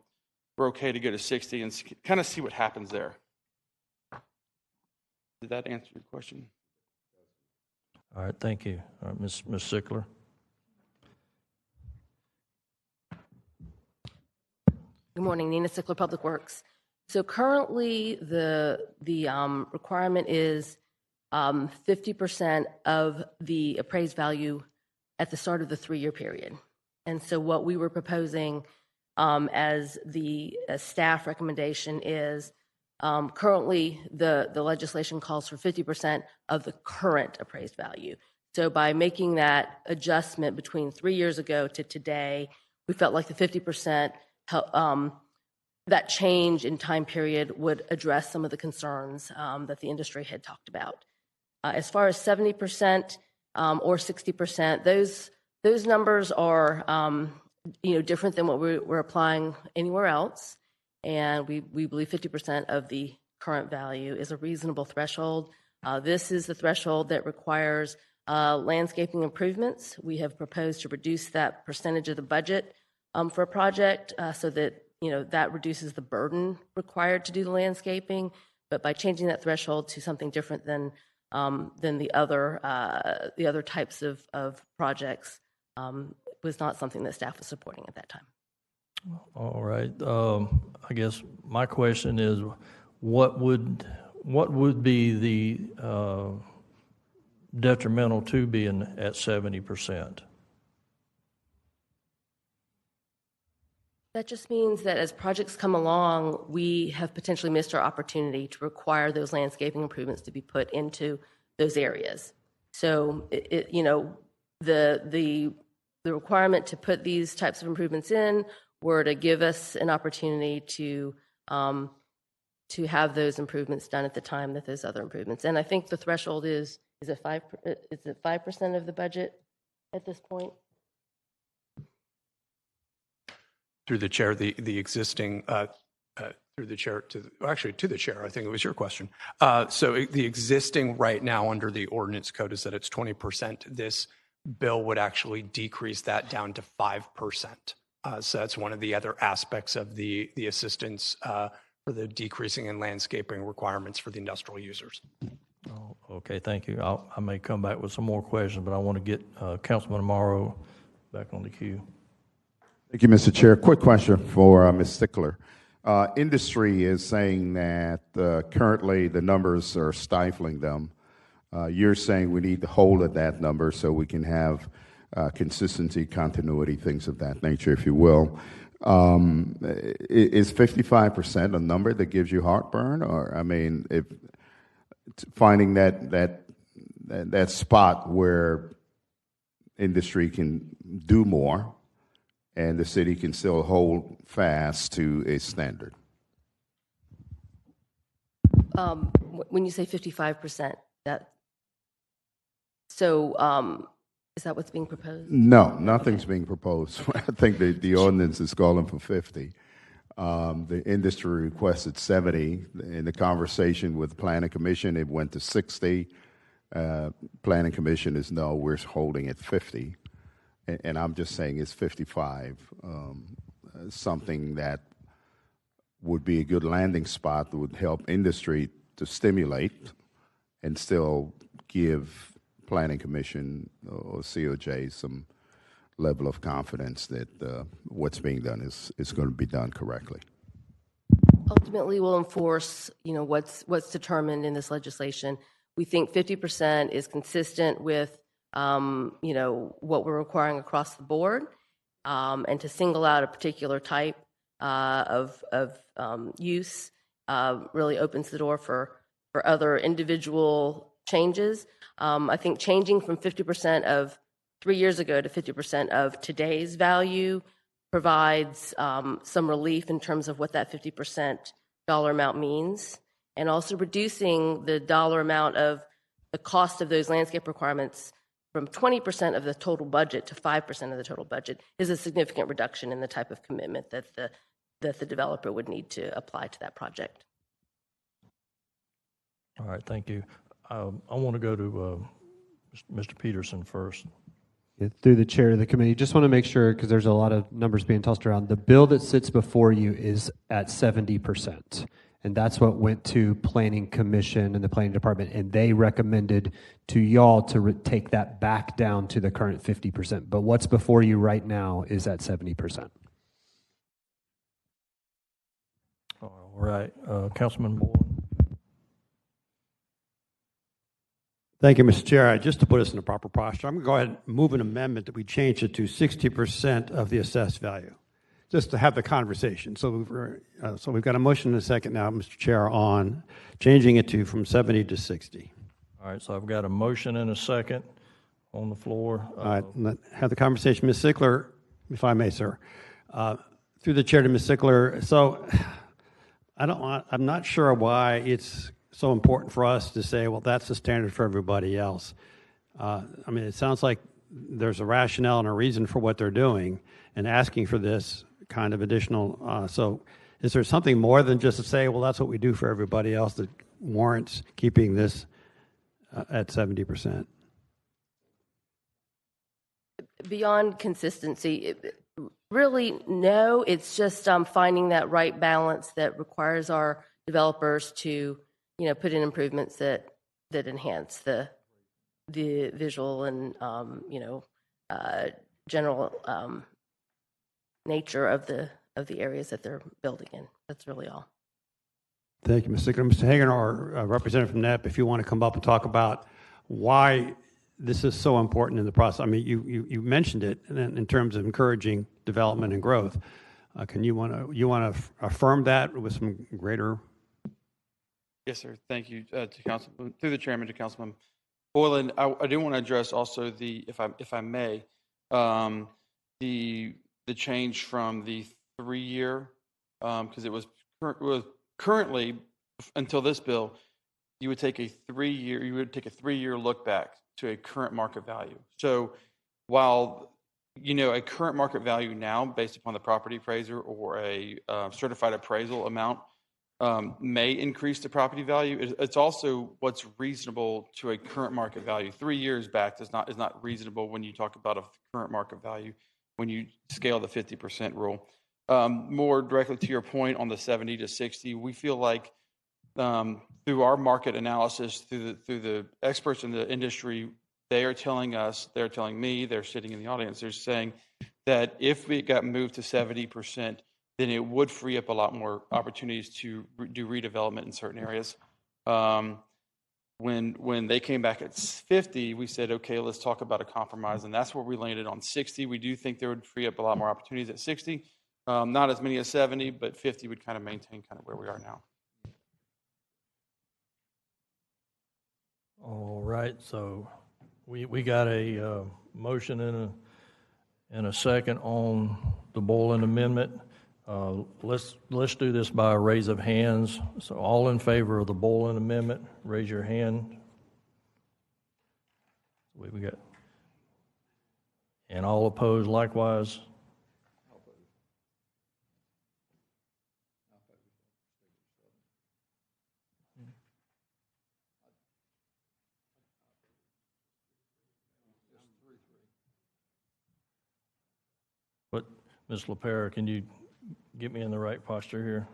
we're okay to go to 60 and kind of see what happens there. Did that answer your question? All right, thank you. All right, Ms. Sickler. Good morning, Nina Sickler, Public Works. So currently, the requirement is 50% of the appraised value at the start of the 3-year period. And so what we were proposing as the staff recommendation is currently the legislation calls for 50% of the current appraised value. So by making that adjustment between 3 years ago to today, we felt like the 50%, that change in time period would address some of the concerns that the industry had talked about. As far as 70% or 60%, those numbers are different than what we're applying anywhere else. And we believe 50% of the current value is a reasonable threshold. This is the threshold that requires landscaping improvements. We have proposed to reduce that percentage of the budget for a project so that that reduces the burden required to do the landscaping. But by changing that threshold to something different than the other types of projects was not something that staff was supporting at that time. All right. I guess my question is, what would be the detrimental to being at 70%? That just means that as projects come along, we have potentially missed our opportunity to require those landscaping improvements to be put into those areas. So, the requirement to put these types of improvements in were to give us an opportunity to have those improvements done at the time that those other improvements. And I think the threshold is it 5% of the budget at this point? Through the chair, the existing, through the chair to the chair, I think it was your question. So the existing right now under the ordinance code is that it's 20%. This bill would actually decrease that down to 5%. So that's one of the other aspects of the assistance for the decreasing in landscaping requirements for the industrial users. Oh, okay, thank you. I may come back with some more questions, but I want to get Councilman Morrow back on the queue. Thank you, Mr. Chair. Quick question for Ms. Stickler. Industry is saying that currently the numbers are stifling them. You're saying we need to hold at that number so we can have consistency, continuity, things of that nature, if you will. Is 55% a number that gives you heartburn? Or, I mean, if finding that spot where industry can do more and the city can still hold fast to a standard? When you say 55%, is that what's being proposed? No, nothing's being proposed. I think the ordinance is calling for 50. The industry requested 70. In the conversation with Planning Commission, it went to 60. Planning Commission is no, we're holding at 50. And I'm just saying it's 55, something that would be a good landing spot that would help industry to stimulate and still give Planning Commission or COJ some level of confidence that what's being done is going to be done correctly. Ultimately, we'll enforce, what's determined in this legislation. We think 50% is consistent with, what we're requiring across the board, and to single out a particular type of use really opens the door for other individual changes. I think changing from 50% of 3 years ago to 50% of today's value provides some relief in terms of what that 50% dollar amount means, and also reducing the dollar amount of the cost of those landscape requirements from 20% of the total budget to 5% of the total budget is a significant reduction in the type of commitment that the developer would need to apply to that project. All right, thank you. I want to go to Mr. Peterson first. Through the chair of the committee, just want to make sure, because there's a lot of numbers being tossed around, the bill that sits before you is at 70%. And that's what went to Planning Commission and the Planning Department, and they recommended to y'all to take that back down to the current 50%. But what's before you right now is at 70%. All right, Councilman Boyle. Thank you, Mr. Chair. Just to put us in the proper posture, I'm going to go ahead and move an amendment that we change it to 60% of the assessed value, just to have the conversation. So we've got a motion and a second now, Mr. Chair, on changing it from 70 to 60. All right, so I've got a motion and a second on the floor. All right, have the conversation. Ms. Sickler, if I may, sir. Through the chair to Ms. Sickler. So I'm not sure why it's so important for us to say, well, that's the standard for everybody else. I mean, it sounds like there's a rationale and a reason for what they're doing and asking for this kind of additional. So is there something more than just to say, well, that's what we do for everybody else that warrants keeping this at 70%? Beyond consistency, really, no. It's just finding that right balance that requires our developers to put in improvements that enhance the visual and general nature of the areas that they're building in. That's really all. Thank you, Mr. Sickler. Mr. Hagan, or representative from NEP, if you want to come up and talk about why this is so important in the process. I mean, you mentioned it in terms of encouraging development and growth. You want to affirm that with some greater? Yes, sir. Thank you to Council, through the chairman, to Councilman Boylan, I do want to address also the, if I may, the change from the 3-year, because it was currently, until this bill, you would take a 3-year look back to a current market value. So while a current market value now, based upon the property appraiser or a certified appraisal amount, may increase the property value, it's also what's reasonable to a current market value. 3 years back is not reasonable when you talk about a current market value when you scale the 50% rule. More directly to your point on the 70 to 60, we feel like through our market analysis, through the experts in the industry, they are telling us, they're telling me, they're sitting in the audience, they're saying that if we got moved to 70%, then it would free up a lot more opportunities to do redevelopment in certain areas. When they came back at 50, we said, okay, let's talk about a compromise, and that's where we landed on 60. We do think there would free up a lot more opportunities at 60. Not as many as 70, but 50 would kind of maintain kind of where we are now. All right, so we got a motion and a second on the Boylan amendment. Let's do this by a raise of hands. So all in favor of the Boylan amendment, raise your hand. We got, and all opposed likewise. But Ms. LaPera, can you get me in the right posture here?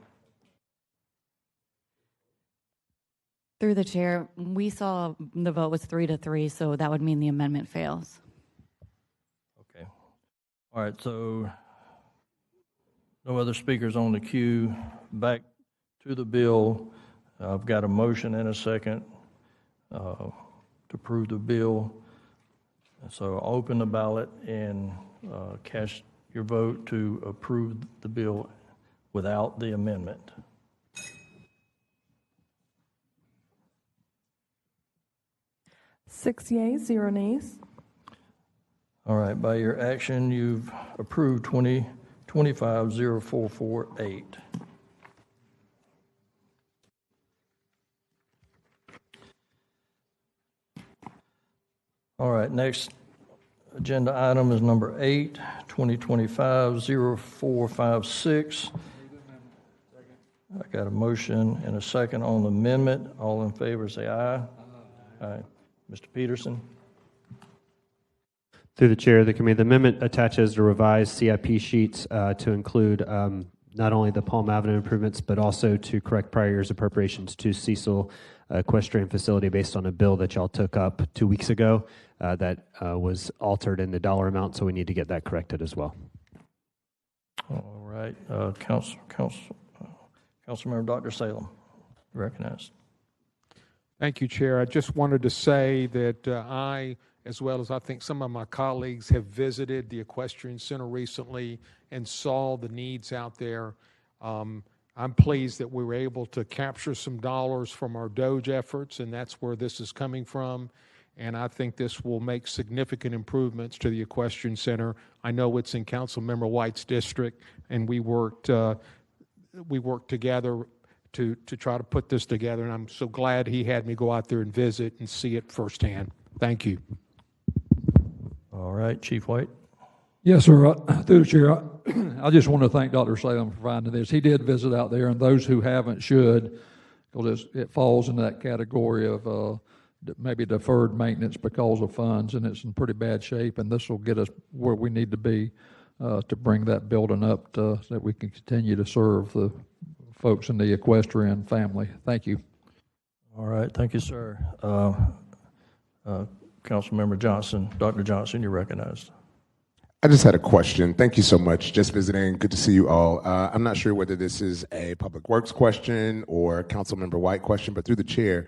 Through the chair, we saw the vote was 3-3, so that would mean the amendment fails. Okay. All right, so no other speakers on the queue. Back to the bill. I've got a motion and a second to approve the bill. So I'll open the ballot and cast your vote to approve the bill without the amendment. Six yeas, 0 nays. All right, by your action, you've approved 2025-0448. All right, next agenda item is number 8, 2025-0456. I got a motion and a second on the amendment. All in favor say aye. Aye. Mr. Peterson. Through the chair of the committee, the amendment attaches the revised CIP sheets to include not only the Palm Avenue improvements, but also to correct prior year's appropriations to Cecil Equestrian Facility based on a bill that y'all took up 2 weeks ago that was altered in the dollar amount, so we need to get that corrected as well. All right, Councilmember Dr. Salem, recognized. Thank you, Chair. I just wanted to say that I, as well as I think some of my colleagues, have visited the Equestrian Center recently and saw the needs out there. I'm pleased that we were able to capture some dollars from our DOGE efforts, and that's where this is coming from. And I think this will make significant improvements to the Equestrian Center. I know it's in Councilmember White's district, and we worked together to try to put this together, and I'm so glad he had me go out there and visit and see it firsthand. Thank you. All right, Chief White. Yes, sir. Through the chair, I just want to thank Dr. Salem for finding this. He did visit out there, and those who haven't should, because it falls into that category of maybe deferred maintenance because of funds, and it's in pretty bad shape, and this will get us where we need to be to bring that building up so that we can continue to serve the folks in the equestrian family. Thank you. All right, thank you, sir. Councilmember Johnson, Dr. Johnson, you're recognized. I just had a question. Thank you so much. Just visiting. Good to see you all. I'm not sure whether this is a Public Works question or a Councilmember White question, but through the chair,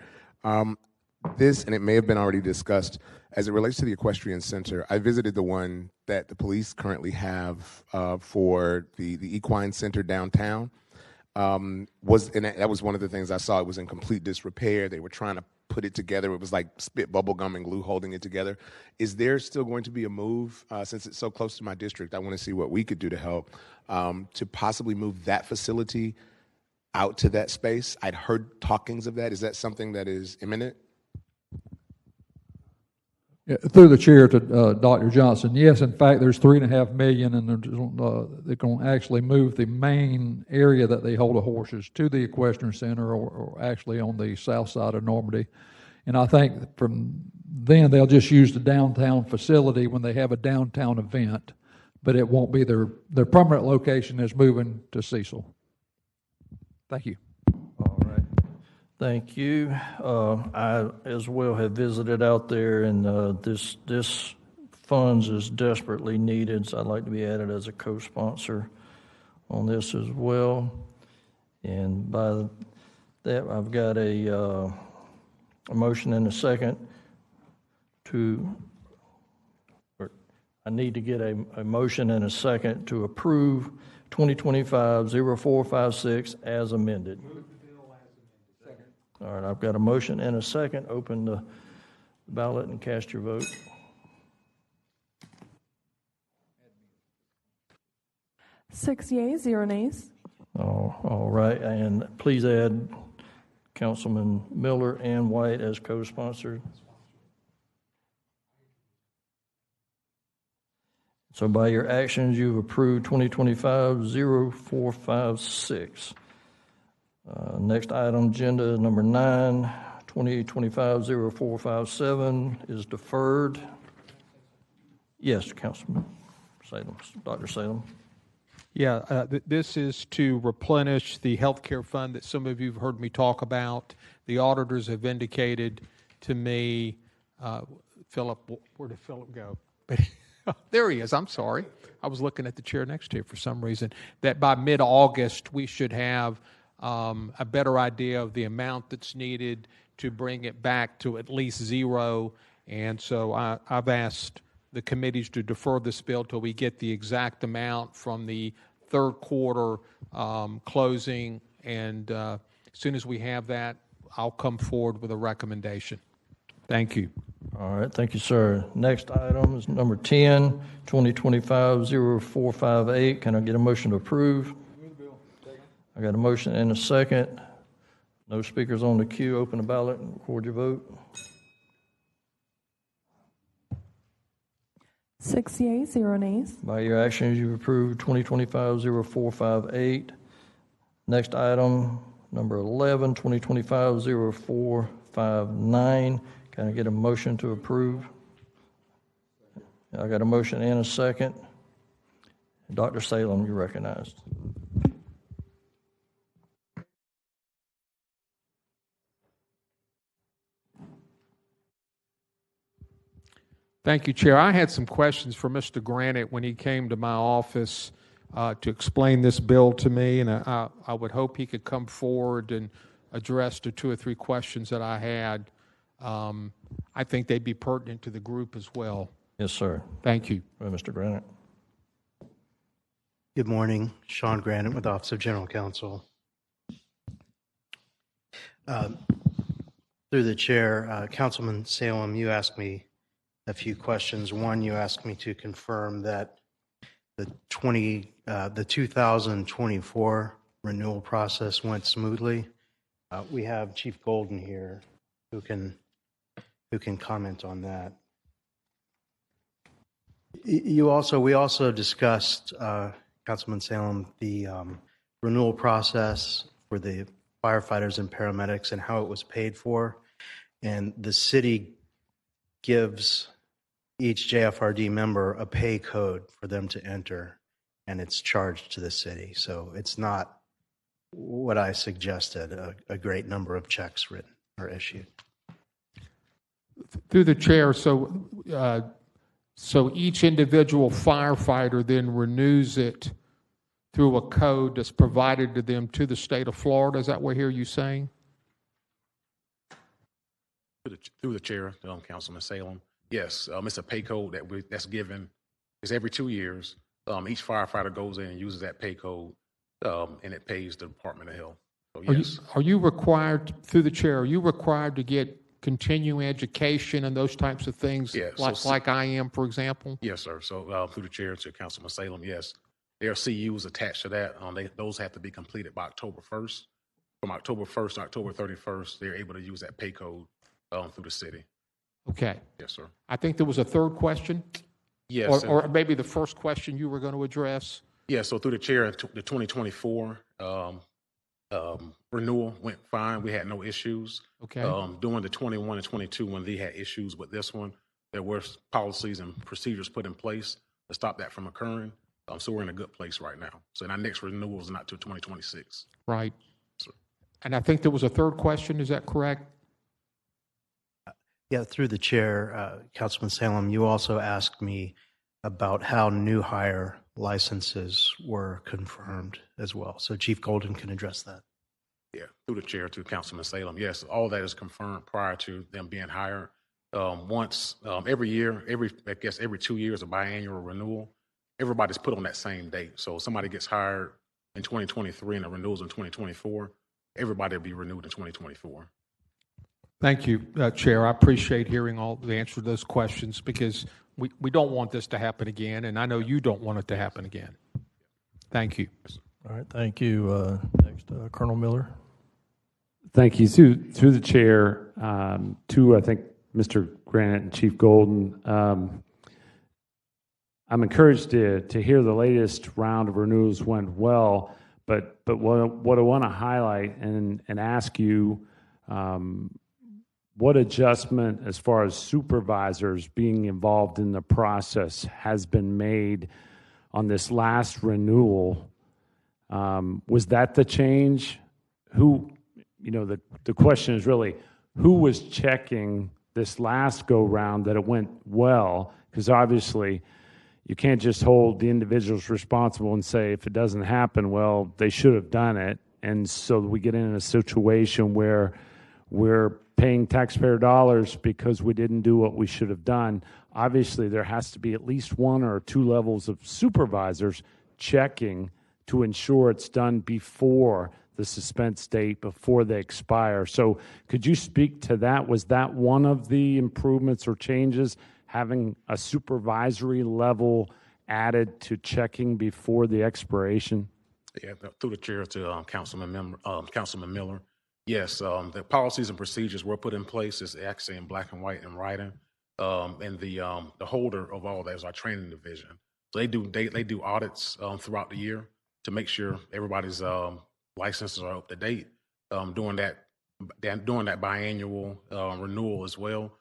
this, and it may have been already discussed, as it relates to the Equestrian Center, I visited the one that the police currently have for the Equine Center downtown. And that was one of the things I saw. It was in complete disrepair. They were trying to put it together. It was like spit bubble gum and glue holding it together. Is there still going to be a move, since it's so close to my district? I want to see what we could do to help, to possibly move that facility out to that space. I'd heard talkings of that. Is that something that is imminent? Yeah, through the chair to Dr. Johnson, yes, in fact, there's $3.5 million, and they're going to actually move the main area that they hold the horses to the Equestrian Center, or actually on the south side of Normandy. And I think from then they'll just use the downtown facility when they have a downtown event, but it won't be their permanent location is moving to Cecil. Thank you. All right. Thank you. I as well have visited out there, and this funds is desperately needed, so I'd like to be added as a co-sponsor on this as well. And by that, I've got a motion and a second I need to get a motion and a second to approve 2025-0456 as amended. All right, I've got a motion and a second. Open the ballot and cast your vote. Six yeas, 0 nays. All right, and please add Councilman Miller and White as co-sponsored. So by your actions, you've approved 2025-0456. Next item, agenda number 9, 2025-0457 is deferred. Yes, Councilman Salem, Dr. Salem. Yeah, this is to replenish the healthcare fund that some of you have heard me talk about. The auditors have indicated to me, Philip, where did Philip go? There he is. I'm sorry. I was looking at the chair next to you for some reason. That by mid-August, we should have a better idea of the amount that's needed to bring it back to at least zero. And so I've asked the committees to defer this bill till we get the exact amount from the third quarter closing. And as soon as we have that, I'll come forward with a recommendation. Thank you. All right, thank you, sir. Next item is number 10, 2025-0458. Can I get a motion to approve? I got a motion and a second. No speakers on the queue. Open the ballot and record your vote. 6 yeas, 0 nays. By your actions, you've approved 2025-0458. Next item, number 11, 2025-0459. Can I get a motion to approve? I got a motion and a second. Dr. Salem, you're recognized. Thank you, Chair. I had some questions for Mr. Granite when he came to my office to explain this bill to me, and I would hope he could come forward and address the 2 or 3 questions that I had. I think they'd be pertinent to the group as well. Yes, sir. Thank you. Mr. Granite. Good morning. Sean Granite with Office of General Counsel. Through the chair, Councilman Salem, you asked me a few questions. One, you asked me to confirm that the 2024 renewal process went smoothly. We have Chief Golden here who can comment on that. We also discussed, Councilman Salem, the renewal process for the firefighters and paramedics and how it was paid for. And the city gives each JFRD member a pay code for them to enter, and it's charged to the city. So it's not what I suggested, a great number of checks written or issued. Through the chair, so each individual firefighter then renews it through a code that's provided to them to the state of Florida. Is that what I hear you saying? Through the chair, Councilman Salem. Yes, it's a pay code that's given. It's every 2 years. Each firefighter goes in and uses that pay code and it pays the Department of Health. So Are you, yes, are you required, through the chair, are you required to get continuing education and those types of things, Yeah, like I am, for example? yes, sir. So through the chair to Councilman Salem, yes, there are CUs attached to that. Those have to be completed by October 1st. From October 1st to October 31st, they're able to use that pay code through the city. Okay. Yes, sir. I think there was a third question? Yes. Or maybe the first question you were going to address? Yeah, so through the chair, the 2024 renewal went fine. We had no issues. Okay. During the 21 and 22, when they had issues with this one, there were policies and procedures put in place to stop that from occurring. So we're in a good place right now. So our next renewal is not till 2026. Right. And I think there was a third question, is that correct? Yeah, through the chair, Councilman Salem, you also asked me about how new hire licenses were confirmed as well. So Chief Golden can address that. Yeah, through the chair to Councilman Salem. Yes, all that is confirmed prior to them being hired. Once every year, every 2 years, a biannual renewal, everybody's put on that same date. So if somebody gets hired in 2023 and the renewals in 2024, everybody will be renewed in 2024. Thank you, Chair. I appreciate hearing all the answer to those questions because we don't want this to happen again, and I know you don't want it to happen again. Thank you. All right, thank you. Next, Colonel Miller. Thank you. Through the chair, to I think Mr. Granite and Chief Golden, I'm encouraged to hear the latest round of renewals went well, but what I want to highlight and ask you, what adjustment as far as supervisors being involved in the process has been made on this last renewal? Was that the change? Who, the question is really, who was checking this last go round that it went well? Because obviously you can't just hold the individuals responsible and say, if it doesn't happen, well, they should have done it. And so we get in a situation where we're paying taxpayer dollars because we didn't do what we should have done. Obviously, there has to be at least one or two levels of supervisors checking to ensure it's done before the suspense date, before they expire. So could you speak to that? Was that one of the improvements or changes, having a supervisory level added to checking before the expiration? Yeah, through the chair to Councilman Miller. Yes, the policies and procedures were put in place. It's actually in black and white in writing. And the holder of all that is our training division. So they do audits throughout the year to make sure everybody's licenses are up to date. During that biannual renewal as well,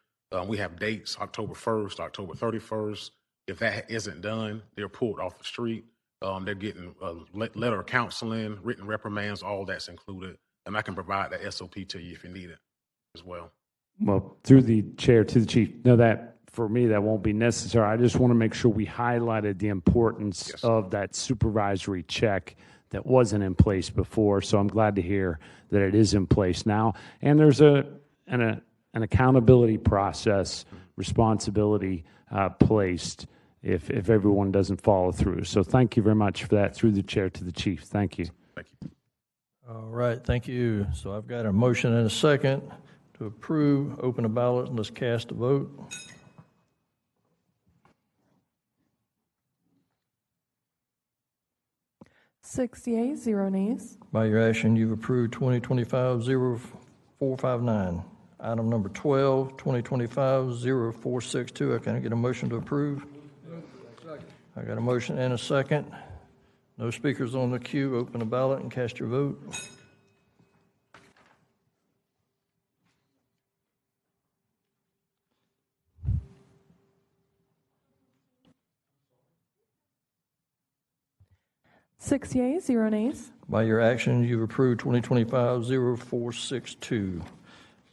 we have dates: October 1st, October 31st. If that isn't done, they're pulled off the street. They're getting letter of counseling, written reprimands, all that's included. And I can provide that SOP to you if you need it as well. Well, through the chair to the chief, no, that for me, that won't be necessary. I just want to make sure we highlighted the importance of that supervisory check that wasn't in place before. So I'm glad to hear that it is in place now. And there's an accountability process, responsibility placed if everyone doesn't follow through. So thank you very much for that through the chair to the chief. Thank you. Thank you. All right, thank you. So I've got a motion and a second to approve. Open a ballot and let's cast a vote. Six yeas, 0 nays. By your action, you've approved 2025-0459. Item number 12, 2025-0462. Can I get a motion to approve? I got a motion and a second. No speakers on the queue. Open a ballot and cast your vote. Six yeas, 0 nays. By your action, you've approved 2025-0462.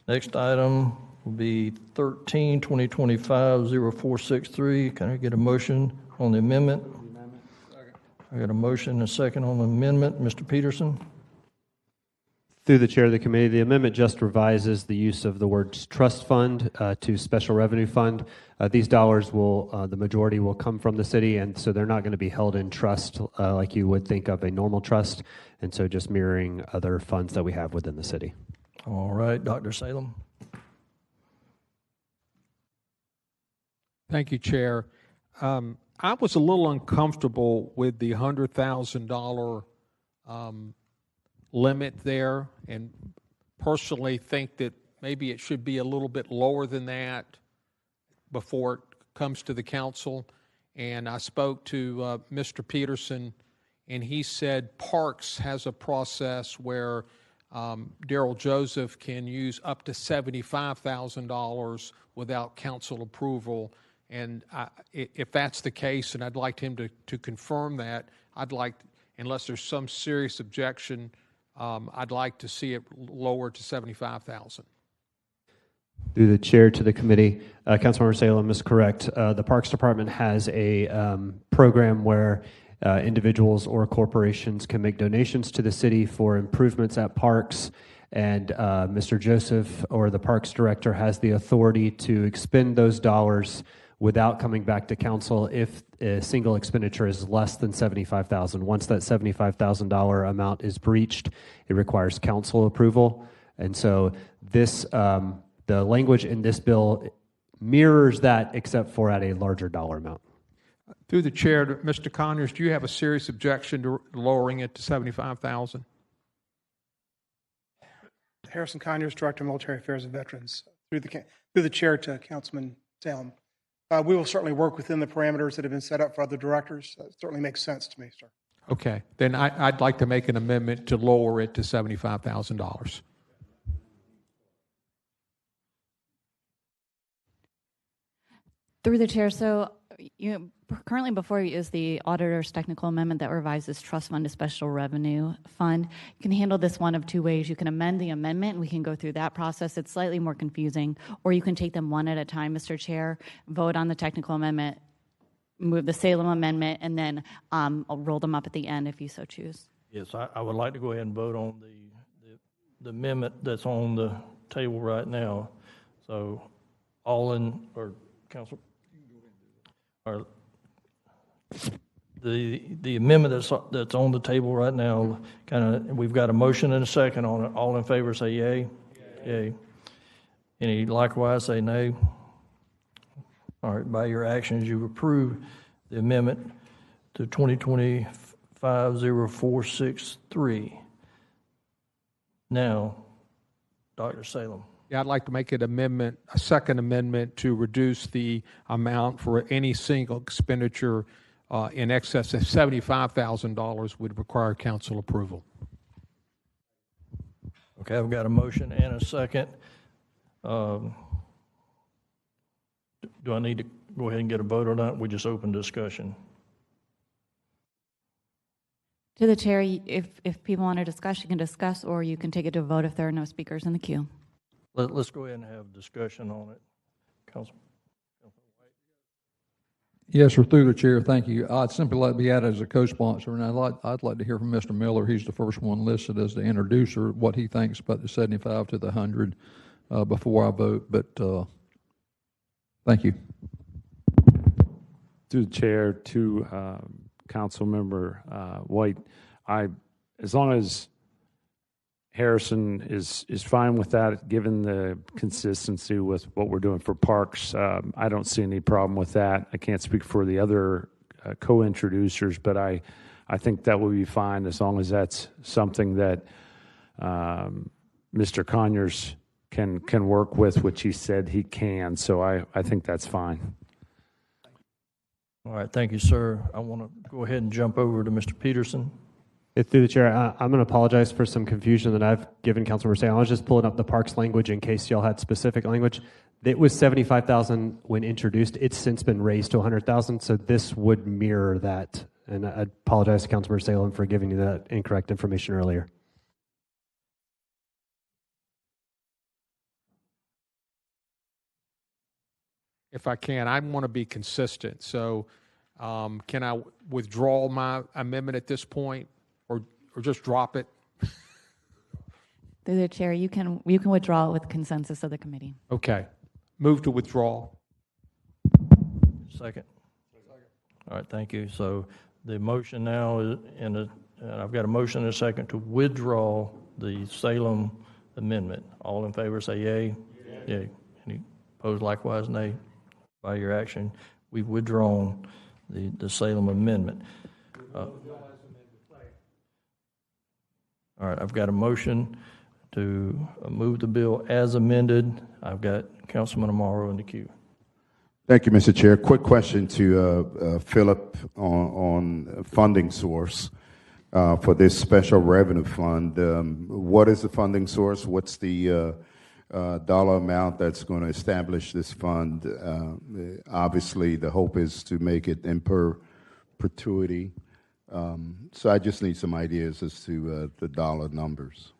Next item will be 13, 2025-0463. Can I get a motion on the amendment? I got a motion and a second on the amendment. Mr. Peterson? Through the chair of the committee, the amendment just revises the use of the words trust fund to special revenue fund. These dollars will, the majority will come from the city, and so they're not going to be held in trust like you would think of a normal trust, and so just mirroring other funds that we have within the city. All right, Dr. Salem. Thank you, Chair. I was a little uncomfortable with the $100,000 limit there, and personally think that maybe it should be a little bit lower than that before it comes to the council. And I spoke to Mr. Peterson, and he said Parks has a process where Darrell Joseph can use up to $75,000 without council approval. And if that's the case, and I'd like him to confirm that, unless there's some serious objection, I'd like to see it lowered to $75,000. Through the chair to the committee, Councilmember Salem is correct. The Parks Department has a program where individuals or corporations can make donations to the city for improvements at parks, and Mr. Joseph, or the Parks Director, has the authority to expend those dollars without coming back to council if a single expenditure is less than $75,000. Once that $75,000 amount is breached, it requires council approval. And so this, the language in this bill mirrors that, except for at a larger dollar amount. Through the chair, to Mr. Conyers, do you have a serious objection to lowering it to $75,000? Harrison Conyers, Director of Military Affairs and Veterans. Through the chair to Councilman Salem. We will certainly work within the parameters that have been set up for other directors. That certainly makes sense to me, sir. Okay, then I'd like to make an amendment to lower it to $75,000. Through the chair, so currently before you is the auditor's technical amendment that revises trust fund to special revenue fund. You can handle this one of two ways. You can amend the amendment, and we can go through that process. It's slightly more confusing, or you can take them one at a time, Mr. Chair, vote on the technical amendment, move the Salem amendment, and then I'll roll them up at the end if you so choose. Yes, I would like to go ahead and vote on the amendment that's on the table right now. So all in, or council, or the amendment that's on the table right now, we've got a motion and a second on it. All in favor say yay. Yay. Any likewise say nay. All right, by your actions, you approve the amendment to 2025-0463. Now, Dr. Salem. Yeah, I'd like to make a second amendment to reduce the amount for any single expenditure in excess of $75,000 would require council approval. Okay, I've got a motion and a second. Do I need to go ahead and get a vote or not? We just open discussion. To the chair, if people want to discuss, you can discuss, or you can take it to a vote if there are no speakers in the queue. Let's go ahead and have discussion on it. Councilman. Yes, sir, through the chair, thank you. I'd simply like to be added as a co-sponsor, and I'd like to hear from Mr. Miller. He's the first one listed as the introducer, what he thinks about the 75 to the 100 before I vote, but thank you. Through the chair to Council Member White, as long as Harrison is fine with that, given the consistency with what we're doing for parks, I don't see any problem with that. I can't speak for the other co-introducers, but I think that will be fine as long as that's something that Mr. Conyers can work with, which he said he can. So I think that's fine. All right, thank you, sir. I want to go ahead and jump over to Mr. Peterson. Through the chair, I'm going to apologize for some confusion that I've given Councilmember Salem. I was just pulling up the parks language in case y'all had specific language. It was $75,000 when introduced. It's since been raised to $100,000, so this would mirror that. And I apologize to Councilmember Salem for giving you that incorrect information earlier. If I can, I want to be consistent. So can I withdraw my amendment at this point? Or just drop it? Through the chair, you can withdraw it with consensus of the committee. Okay. Move to withdraw. Second. All right, thank you. So the motion now is I've got a motion and a second to withdraw the Salem amendment. All in favor say yay. Yay. Any opposed likewise nay. By your action, we've withdrawn the Salem amendment. All right, I've got a motion to move the bill as amended. I've got Councilman Amaro in the queue. Thank you, Mr. Chair. Quick question to Philip on funding source for this special revenue fund. What is the funding source? What's the dollar amount that's going to establish this fund? Obviously, the hope is to make it in perpetuity. So I just need some ideas as to the dollar numbers.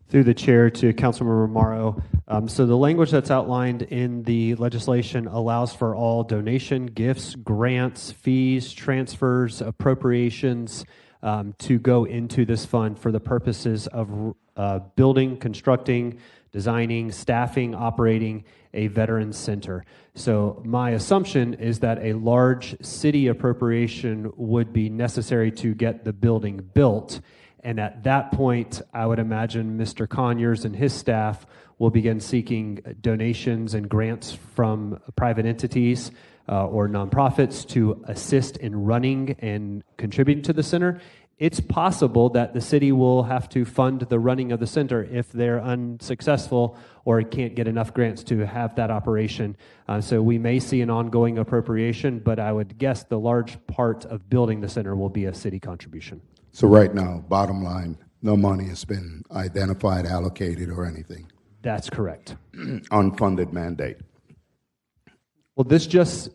Through the chair to Councilmember Morrow. So the language that's outlined in the legislation allows for all donation, gifts, grants, fees, transfers, appropriations to go into this fund for the purposes of building, constructing, designing, staffing, operating a veterans center. So my assumption is that a large city appropriation would be necessary to get the building built. And at that point, I would imagine Mr. Conyers and his staff will begin seeking donations and grants from private entities or nonprofits to assist in running and contributing to the center. It's possible that the city will have to fund the running of the center if they're unsuccessful or can't get enough grants to have that operation. So we may see an ongoing appropriation, but I would guess the large part of building the center will be a city contribution. So right now, bottom line, no money has been identified, allocated, or anything. That's correct. Unfunded mandate. Well, this just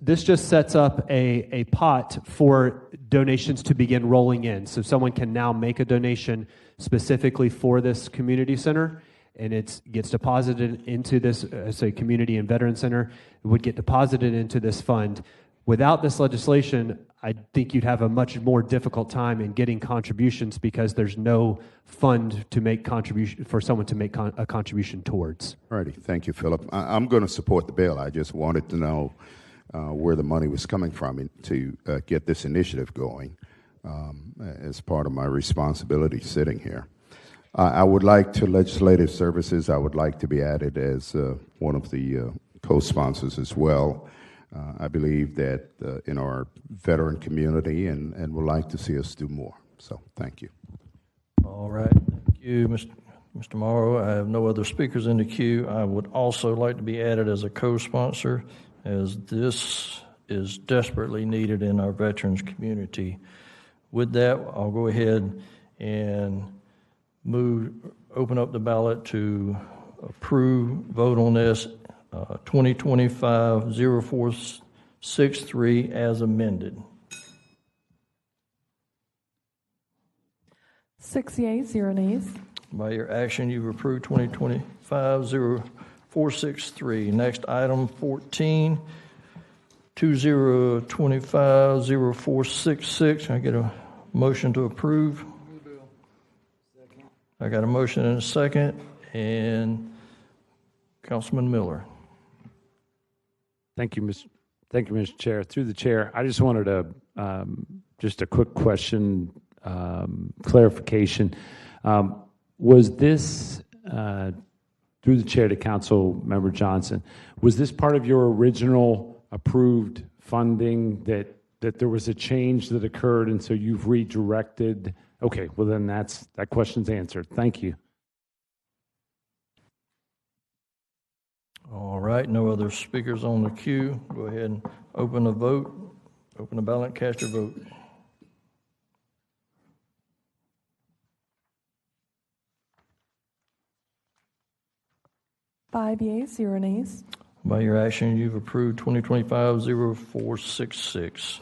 sets up a pot for donations to begin rolling in. So someone can now make a donation specifically for this community center, and it gets deposited into this, say, community and veteran center. It would get deposited into this fund. Without this legislation, I think you'd have a much more difficult time in getting contributions because there's no fund to make contribution for someone to make a contribution towards. All righty, thank you, Philip. I'm going to support the bill. I just wanted to know where the money was coming from to get this initiative going as part of my responsibility sitting here. I would like to legislative services. I would like to be added as one of the co-sponsors as well. I believe that in our veteran community and would like to see us do more. So thank you. All right. Thank you, Mr. Morrow. I have no other speakers in the queue. I would also like to be added as a co-sponsor, as this is desperately needed in our veterans community. With that, I'll go ahead and open up the ballot to approve, vote on this 2025-0463 as amended. 6 yeas, 0 nays. By your action, you've approved 2025-0463. Next item 14, 2025-0466. Can I get a motion to approve? I got a motion and a second, and Councilman Miller. Thank you, Mr. Chair. Through the chair, I just wanted to just a quick question, clarification. Was this through the chair to Council Member Johnson? Was this part of your original approved funding that there was a change that occurred, and so you've redirected? Okay, well then that question's answered. Thank you. All right, no other speakers on the queue. Go ahead and open the vote. Open the ballot, cast your vote. Five yeas, 0 nays. By your action, you've approved 2025-0466.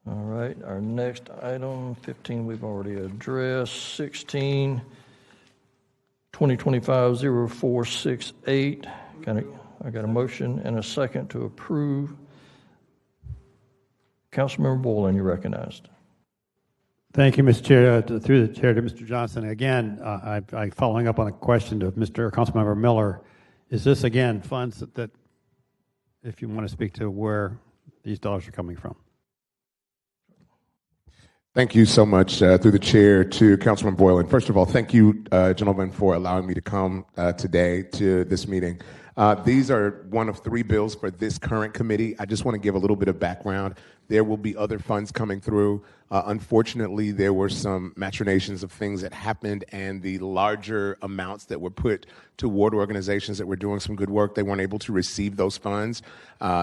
All right, our next item, 15, we've already addressed. 16, 2025-0468. I got a motion and a second to approve. Councilmember Boylan, you're recognized. Thank you, Mr. Chair. Through the chair to Mr. Johnson. Again, following up on a question of Mr. Councilmember Miller, is this again funds that, if you want to speak to where these dollars are coming from? Thank you so much, through the chair to Councilman Boylan. First of all, thank you, gentlemen, for allowing me to come today to this meeting. These are one of 3 bills for this current committee. I just want to give a little bit of background. There will be other funds coming through. Unfortunately, there were some machinations of things that happened, and the larger amounts that were put toward organizations that were doing some good work, they weren't able to receive those funds.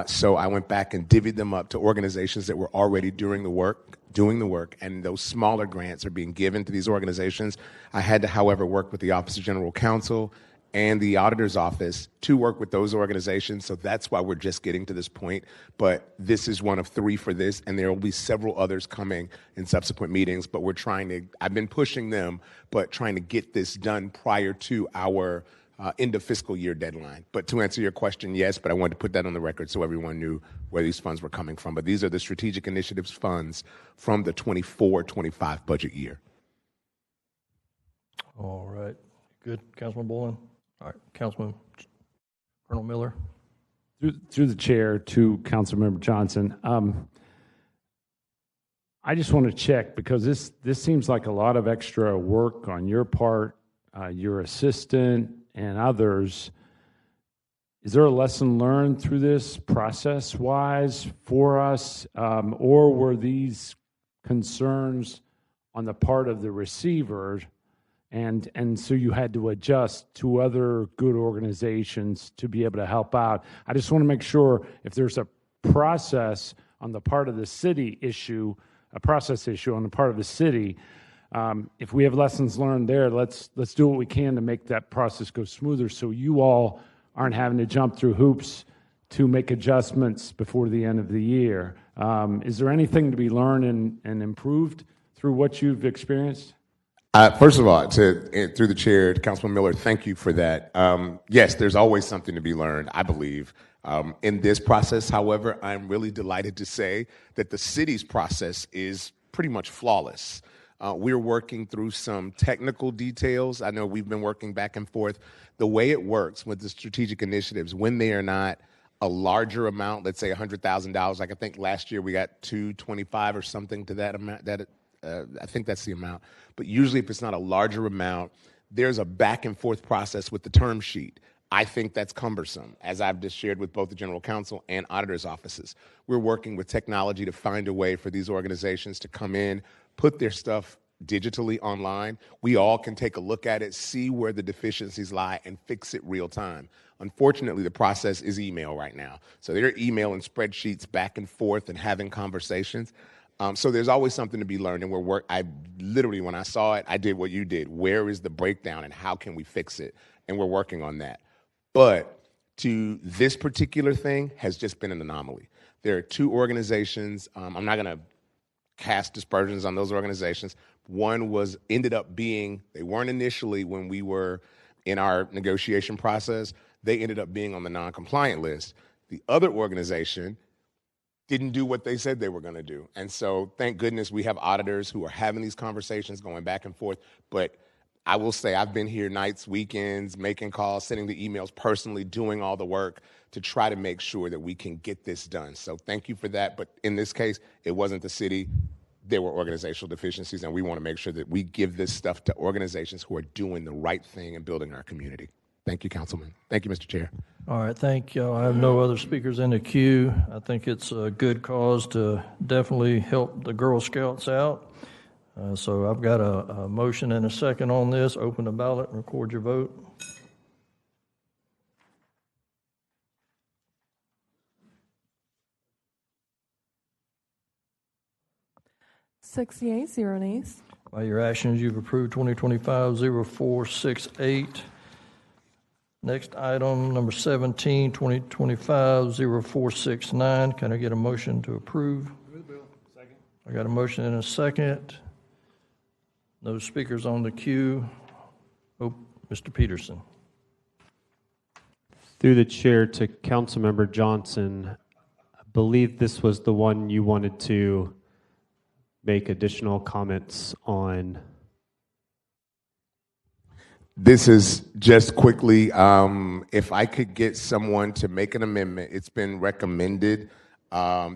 So I went back and divvied them up to organizations that were already doing the work, and those smaller grants are being given to these organizations. I had to, however, work with the Office of General Counsel and the Auditor's Office to work with those organizations, so that's why we're just getting to this point. But this is one of 3 for this, and there will be several others coming in subsequent meetings, but I've been pushing them, but trying to get this done prior to our end of fiscal year deadline. But to answer your question, yes, but I wanted to put that on the record so everyone knew where these funds were coming from. But these are the strategic initiatives funds from the 24-25 budget year. All right. Good, Councilman Boylan. All right, Councilman Colonel Miller. Through the chair to Councilmember Johnson. I just want to check, because this seems like a lot of extra work on your part, your assistant, and others. Is there a lesson learned through this process-wise for us, or were these concerns on the part of the receiver, and so you had to adjust to other good organizations to be able to help out? I just want to make sure if there's a process on the part of the city issue, a process issue on the part of the city, if we have lessons learned there, let's do what we can to make that process go smoother, so you all aren't having to jump through hoops to make adjustments before the end of the year. Is there anything to be learned and improved through what you've experienced? First of all, through the chair, to Councilman Miller, thank you for that. Yes, there's always something to be learned, I believe. In this process, however, I'm really delighted to say that the city's process is pretty much flawless. We're working through some technical details. I know we've been working back and forth. The way it works with the strategic initiatives, when they are not a larger amount, let's say $100,000, like I think last year we got $225 or something to that amount, I think that's the amount. But usually if it's not a larger amount, there's a back and forth process with the term sheet. I think that's cumbersome, as I've just shared with both the General Counsel and Auditor's offices. We're working with technology to find a way for these organizations to come in, put their stuff digitally online. We all can take a look at it, see where the deficiencies lie, and fix it real time. Unfortunately, the process is email right now. So they're emailing spreadsheets back and forth and having conversations. So there's always something to be learned, and I literally, when I saw it, I did what you did. Where is the breakdown and how can we fix it? And we're working on that. But to this particular thing has just been an anomaly. There are 2 organizations. I'm not going to cast dispersions on those organizations. One ended up being, they weren't initially when we were in our negotiation process, they ended up being on the non-compliant list. The other organization didn't do what they said they were going to do. And so thank goodness we have auditors who are having these conversations, going back and forth. But I will say I've been here nights, weekends, making calls, sending the emails, personally doing all the work to try to make sure that we can get this done. So thank you for that. But in this case, it wasn't the city. There were organizational deficiencies, and we want to make sure that we give this stuff to organizations who are doing the right thing and building our community. Thank you, Councilman. Thank you, Mr. Chair. All right, thank you. I have no other speakers in the queue. I think it's a good cause to definitely help the Girl Scouts out. So I've got a motion and a second on this. Open the ballot and record your vote. Six yeas, 0 nays. By your actions, you've approved 2025-0468. Next item, number 17, 2025-0469. Can I get a motion to approve? Second. I got a motion and a second. No speakers on the queue. Oh, Mr. Peterson. Through the chair to Councilmember Johnson, I believe this was the one you wanted to make additional comments on? This is just quickly, if I could get someone to make an amendment, it's been recommended.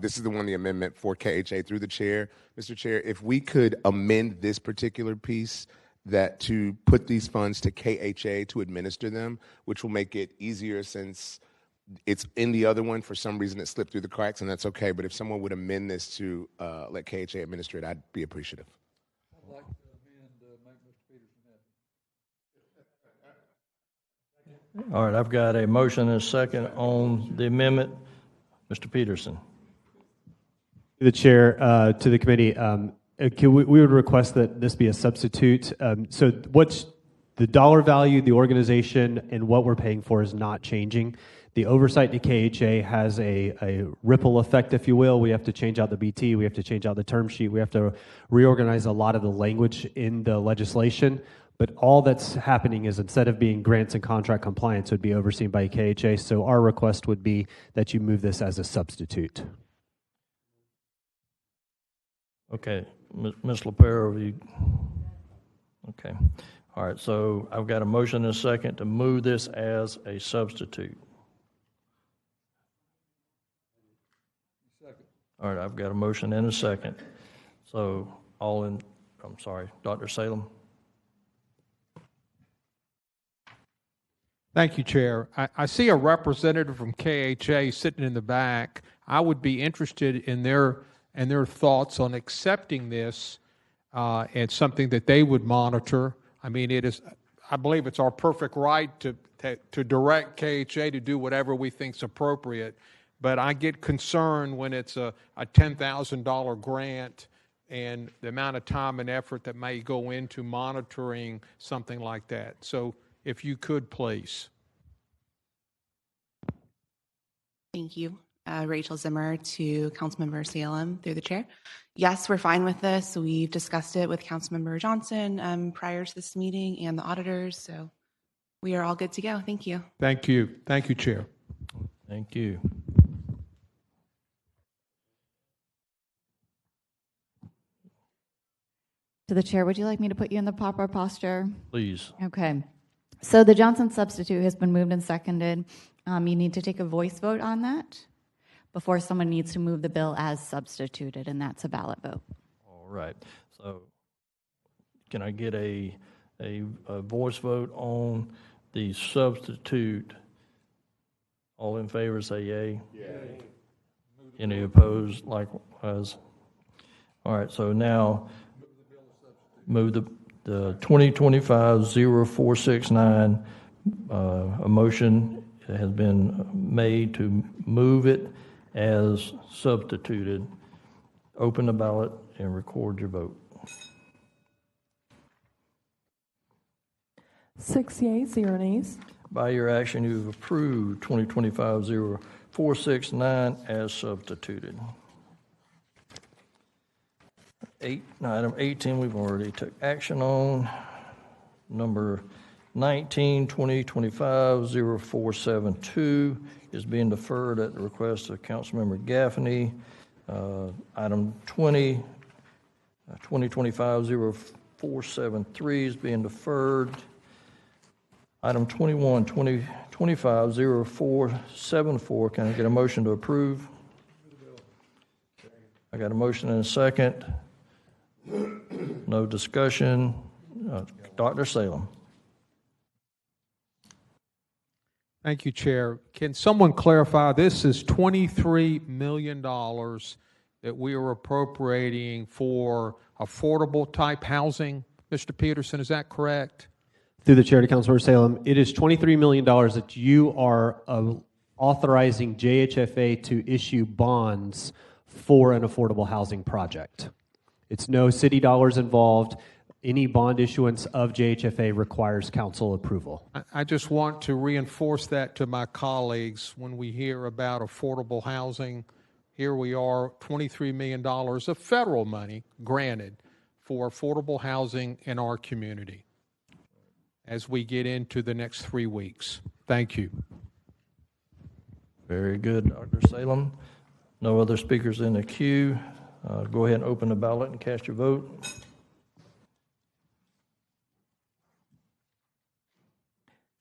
This is the amendment for KHA through the chair. Mr. Chair, if we could amend this particular piece that to put these funds to KHA to administer them, which will make it easier since it's in the other one. For some reason, it slipped through the cracks, and that's okay. But if someone would amend this to let KHA administer it, I'd be appreciative. I'd like to amend, make Mr. Peterson happy. All right, I've got a motion and a second on the amendment. Mr. Peterson. To the chair, to the committee, we would request that this be a substitute. So what's the dollar value, the organization, and what we're paying for is not changing. The oversight to KHA has a ripple effect, if you will. We have to change out the BT, we have to change out the term sheet, we have to reorganize a lot of the language in the legislation. But all that's happening is instead of being grants and contract compliance, it would be overseen by KHA. So our request would be that you move this as a substitute. Okay, Ms. LaPera, you, okay. All right, so I've got a motion and a second to move this as a substitute. All right, I've got a motion and a second. So I'm sorry, Dr. Salem. Thank you, Chair. I see a representative from KHA sitting in the back. I would be interested in their thoughts on accepting this and something that they would monitor. I mean, I believe it's our perfect right to direct KHA to do whatever we think is appropriate. But I get concerned when it's a $10,000 grant and the amount of time and effort that may go into monitoring something like that. So if you could, please. Thank you. Rachel Zimmer to Councilmember Salem through the chair. Yes, we're fine with this. We've discussed it with Councilmember Johnson prior to this meeting and the auditors, so we are all good to go. Thank you. Thank you. Thank you, Chair. Thank you. To the chair, would you like me to put you in the proper posture? Please. Okay. So the Johnson substitute has been moved and seconded. You need to take a voice vote on that before someone needs to move the bill as substituted, and that's a ballot vote. All right. So can I get a voice vote on the substitute? All in favor say yay. Yay. Any opposed likewise? All right, so now move the 2025-0469, a motion has been made to move it as substituted. Open the ballot and record your vote. 6 yeas, 0 nays. By your action, you've approved 2025-0469 as substituted. Item 18, we've already took action on. Number 19, 2025-0472 is being deferred at the request of Councilmember Gaffney. Item 20, 2025-0473 is being deferred. Item 21, 2025-0474, can I get a motion to approve? I got a motion and a second. No discussion. Dr. Salem. Thank you, Chair. Can someone clarify, this is $23 million that we are appropriating for affordable type housing. Mr. Peterson, is that correct? Through the chair to Councilmember Salem, it is $23 million that you are authorizing JHFA to issue bonds for an affordable housing project. It's no city dollars involved. Any bond issuance of JHFA requires council approval. I just want to reinforce that to my colleagues when we hear about affordable housing. Here we are, $23 million of federal money granted for affordable housing in our community as we get into the next 3 weeks. Thank you. Very good, Dr. Salem. No other speakers in the queue. Go ahead and open the ballot and cast your vote.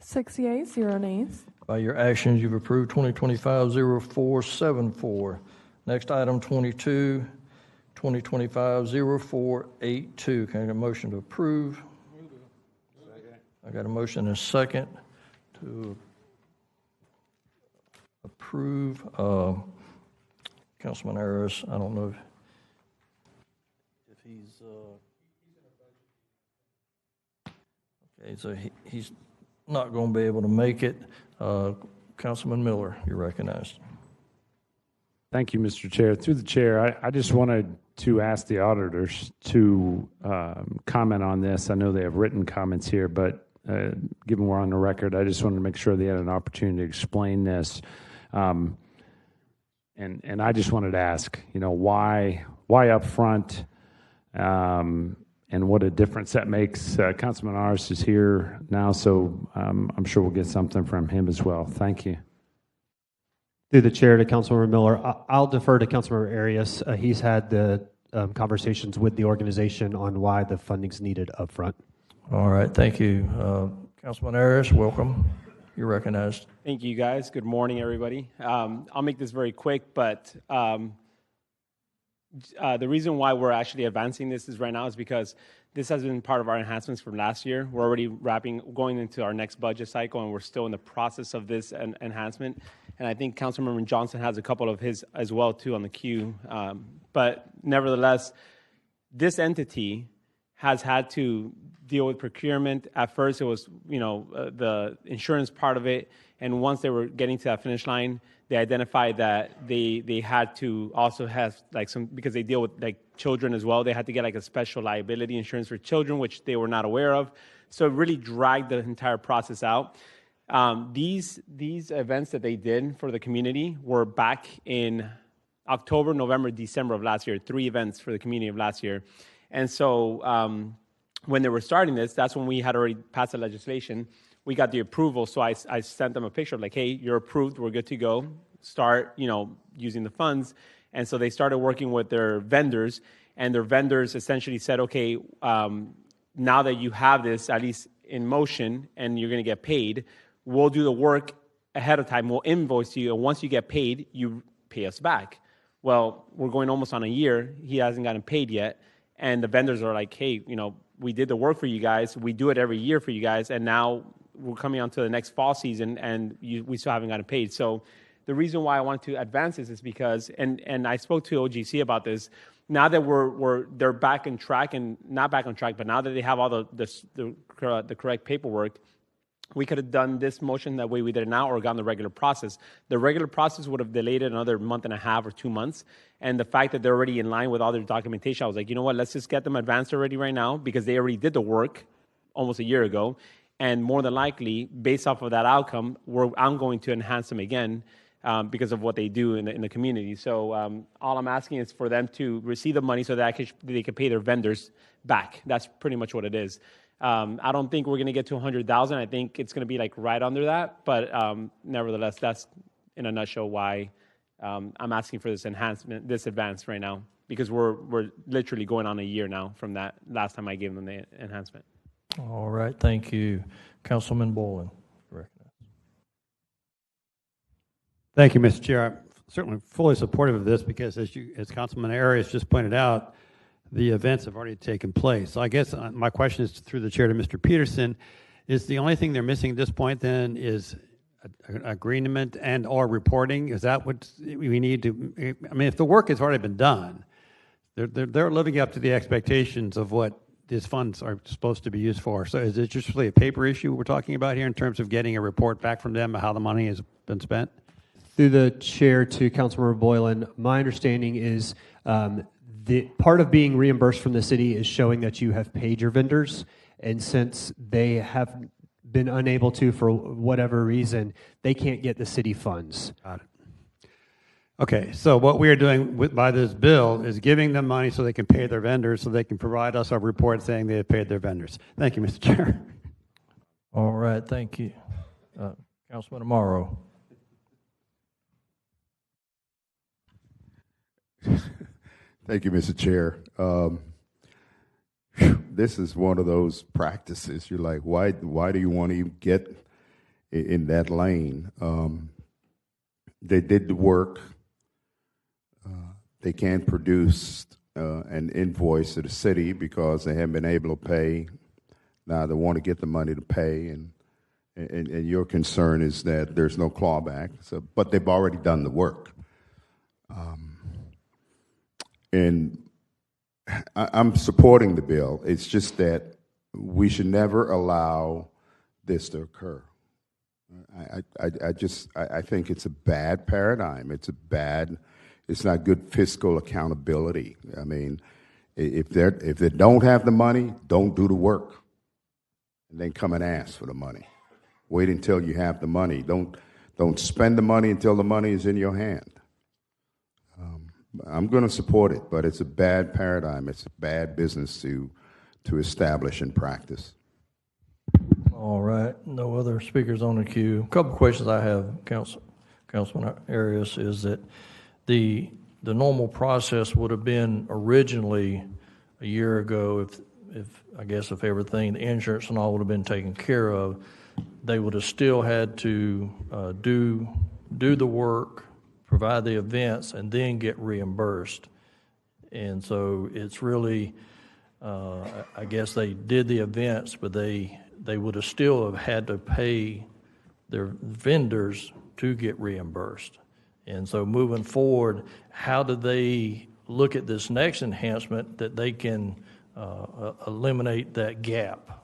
Six yeas, 0 nays. By your actions, you've approved 2025-0474. Next item, 2025-0482. Can I get a motion to approve? I got a motion and a second to approve. Councilman Harris, I don't know if he's, okay, so he's not going to be able to make it. Councilman Miller, you're recognized. Thank you, Mr. Chair. Through the chair, I just wanted to ask the auditors to comment on this. I know they have written comments here, but given we're on the record, I just wanted to make sure they had an opportunity to explain this. And I just wanted to ask, why up front, and what a difference that makes. Councilman Aris is here now, so I'm sure we'll get something from him as well. Thank you. Through the chair to Councilmember Miller, I'll defer to Councilmember Arias. He's had the conversations with the organization on why the funding's needed up front. All right, thank you. Councilman Arias, welcome. You're recognized. Thank you, guys. Good morning, everybody. I'll make this very quick, but the reason why we're actually advancing this right now is because this has been part of our enhancements from last year. We're already going into our next budget cycle, and we're still in the process of this enhancement. And I think Councilmember Johnson has a couple of his as well, too, on the queue. But nevertheless, this entity has had to deal with procurement. At first, it was, the insurance part of it. And once they were getting to that finish line, they identified that they had to also have because they deal with children as well, they had to get a special liability insurance for children, which they were not aware of. So it really dragged the entire process out. These events that they did for the community were back in October, November, December of last year, 3 events for the community of last year. And so when they were starting this, that's when we had already passed the legislation. We got the approval, so I sent them a picture of hey, you're approved, we're good to go. Start, using the funds. And so they started working with their vendors, and their vendors essentially said, okay, now that you have this at least in motion and you're going to get paid, we'll do the work ahead of time. We'll invoice you, and once you get paid, you pay us back. Well, we're going almost on a year. He hasn't gotten paid yet, and the vendors are like, hey, we did the work for you guys. We do it every year for you guys, and now we're coming on to the next fall season, and we still haven't gotten paid. So the reason why I wanted to advance this is because, and I spoke to OGC about this, now that they're back on track, and not back on track, but now that they have all the correct paperwork, we could have done this motion that way we did it now, or gone the regular process. The regular process would have delayed it another month and a half or 2 months. And the fact that they're already in line with all their documentation, I was like, you know what, let's just get them advanced already right now, because they already did the work almost a year ago. And more than likely, based off of that outcome, I'm going to enhance them again because of what they do in the community. So all I'm asking is for them to receive the money so that they can pay their vendors back. That's pretty much what it is. I don't think we're going to get to 100,000. I think it's going to be right under that. But nevertheless, that's in a nutshell why I'm asking for this enhancement, this advance right now, because we're literally going on a year now from that last time I gave them the enhancement. All right, thank you. Councilman Boylan. Thank you, Mr. Chair. I'm certainly fully supportive of this because, as Councilman Arias just pointed out, the events have already taken place. So I guess my question is through the chair to Mr. Peterson. Is the only thing they're missing at this point then is an agreement and or reporting? Is that what we need to? I mean, if the work has already been done, they're living up to the expectations of what these funds are supposed to be used for. So is it just really a paper issue we're talking about here in terms of getting a report back from them of how the money has been spent? Through the chair to Councilmember Boylan, my understanding is the part of being reimbursed from the city is showing that you have paid your vendors, and since they have been unable to for whatever reason, they can't get the city funds. Got it. Okay, so what we are doing by this bill is giving them money so they can pay their vendors, so they can provide us a report saying they have paid their vendors. Thank you, Mr. Chair. All right, thank you. Councilman Amaro. Thank you, Mr. Chair. This is one of those practices. You're like, why do you want to even get in that lane? They did the work. They can't produce an invoice to the city because they haven't been able to pay. Now they want to get the money to pay, and your concern is that there's no clawback. So, but they've already done the work. And I'm supporting the bill. It's just that we should never allow this to occur. I think it's a bad paradigm. It's not good fiscal accountability. I mean, if they don't have the money, don't do the work, and then come and ask for the money. Wait until you have the money. Don't spend the money until the money is in your hand. I'm going to support it, but it's a bad paradigm. It's a bad business to establish and practice. All right, no other speakers on the queue. A couple questions I have, Councilman Arias, is that the normal process would have been originally a year ago if everything, the insurance and all would have been taken care of, they would have still had to do the work, provide the events, and then get reimbursed. And so it's really, I guess they did the events, but they would have still have had to pay their vendors to get reimbursed. And so moving forward, how do they look at this next enhancement that they can eliminate that gap?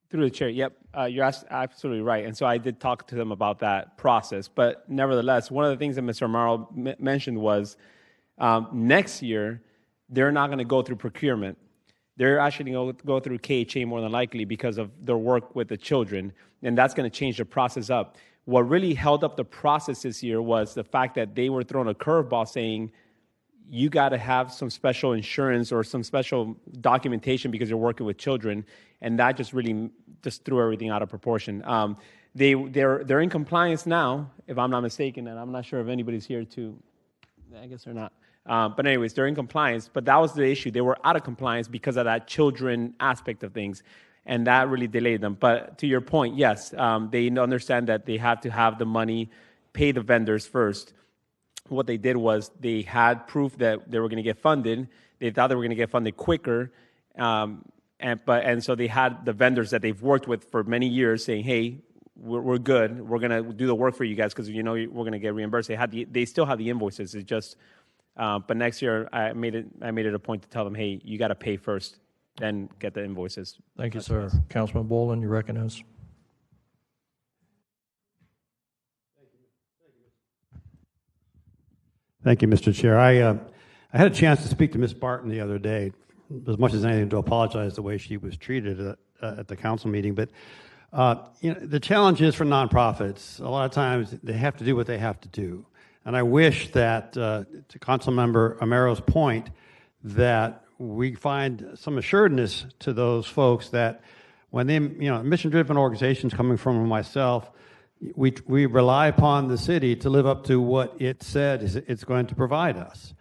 Through the chair, yep, you're absolutely right. And so I did talk to them about that process. But nevertheless, one of the things that Mr. Amaro mentioned was next year, they're not going to go through procurement. They're actually going to go through KHA more than likely because of their work with the children, and that's going to change the process up. What really held up the process this year was the fact that they were throwing a curveball saying, you got to have some special insurance or some special documentation because you're working with children, and that just really just threw everything out of proportion. They're in compliance now, if I'm not mistaken, and I'm not sure if anybody's here to, I guess they're not. But anyways, they're in compliance, but that was the issue. They were out of compliance because of that children aspect of things, and that really delayed them. But to your point, yes, they understand that they have to have the money, pay the vendors first. What they did was they had proof that they were going to get funded. They thought they were going to get funded quicker, and so they had the vendors that they've worked with for many years saying, "Hey, we're good. We're going to do the work for you guys because we're going to get reimbursed." They still have the invoices. It's just, but next year I made it a point to tell them, "Hey, you got to pay first, then get the invoices." Thank you, sir. Councilman Boylan, you recognize. Thank you, Mr. Chair. I had a chance to speak to Ms. Barton the other day, as much as anything to apologize the way she was treated at the council meeting. But the challenge is for nonprofits. A lot of times they have to do what they have to do. And I wish that, to Councilmember Amaro's point, that we find some assuredness to those folks that when they, mission-driven organizations coming from myself, we rely upon the city to live up to what it said it's going to provide us.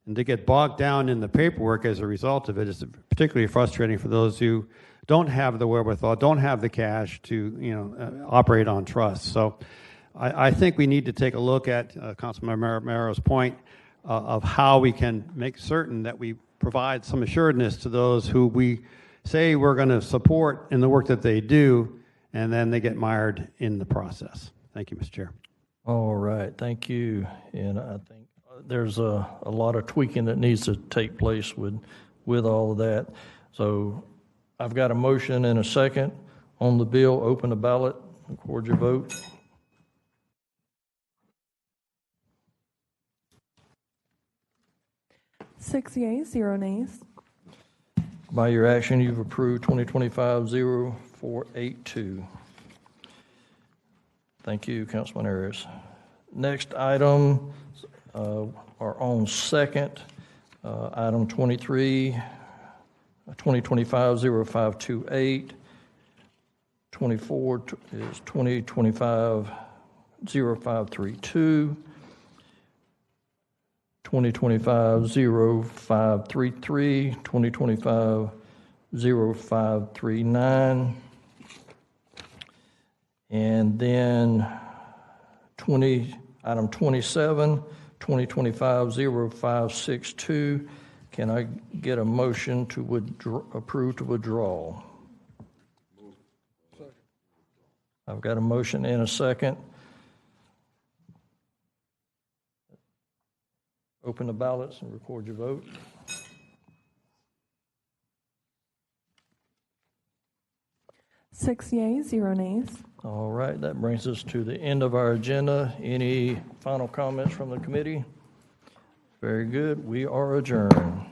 And to get bogged down in the paperwork as a result of it is particularly frustrating for those who don't have the wherewithal, don't have the cash to operate on trust. So I think we need to take a look at Councilman Amaro's point of how we can make certain that we provide some assuredness to those who we say we're going to support in the work that they do, and then they get mired in the process. Thank you, Mr. Chair. All right, thank you. And I think there's a lot of tweaking that needs to take place with all of that. So I've got a motion and a second on the bill. Open the ballot, record your vote. Six yeas, 0 nays. By your action, you've approved 2025-0482. Thank you, Councilman Arias. Next item are on second. Item 23, 2025-0528. 24 is 2025 0532, 2025-0533, 2025-0539, and then item 27, 2025-0562. Can I get a motion to approve to withdraw? I've got a motion and a second. Open the ballots and record your vote. Six yeas, 0 nays. All right, that brings us to the end of our agenda. Any final comments from the committee? Very good. We are adjourned.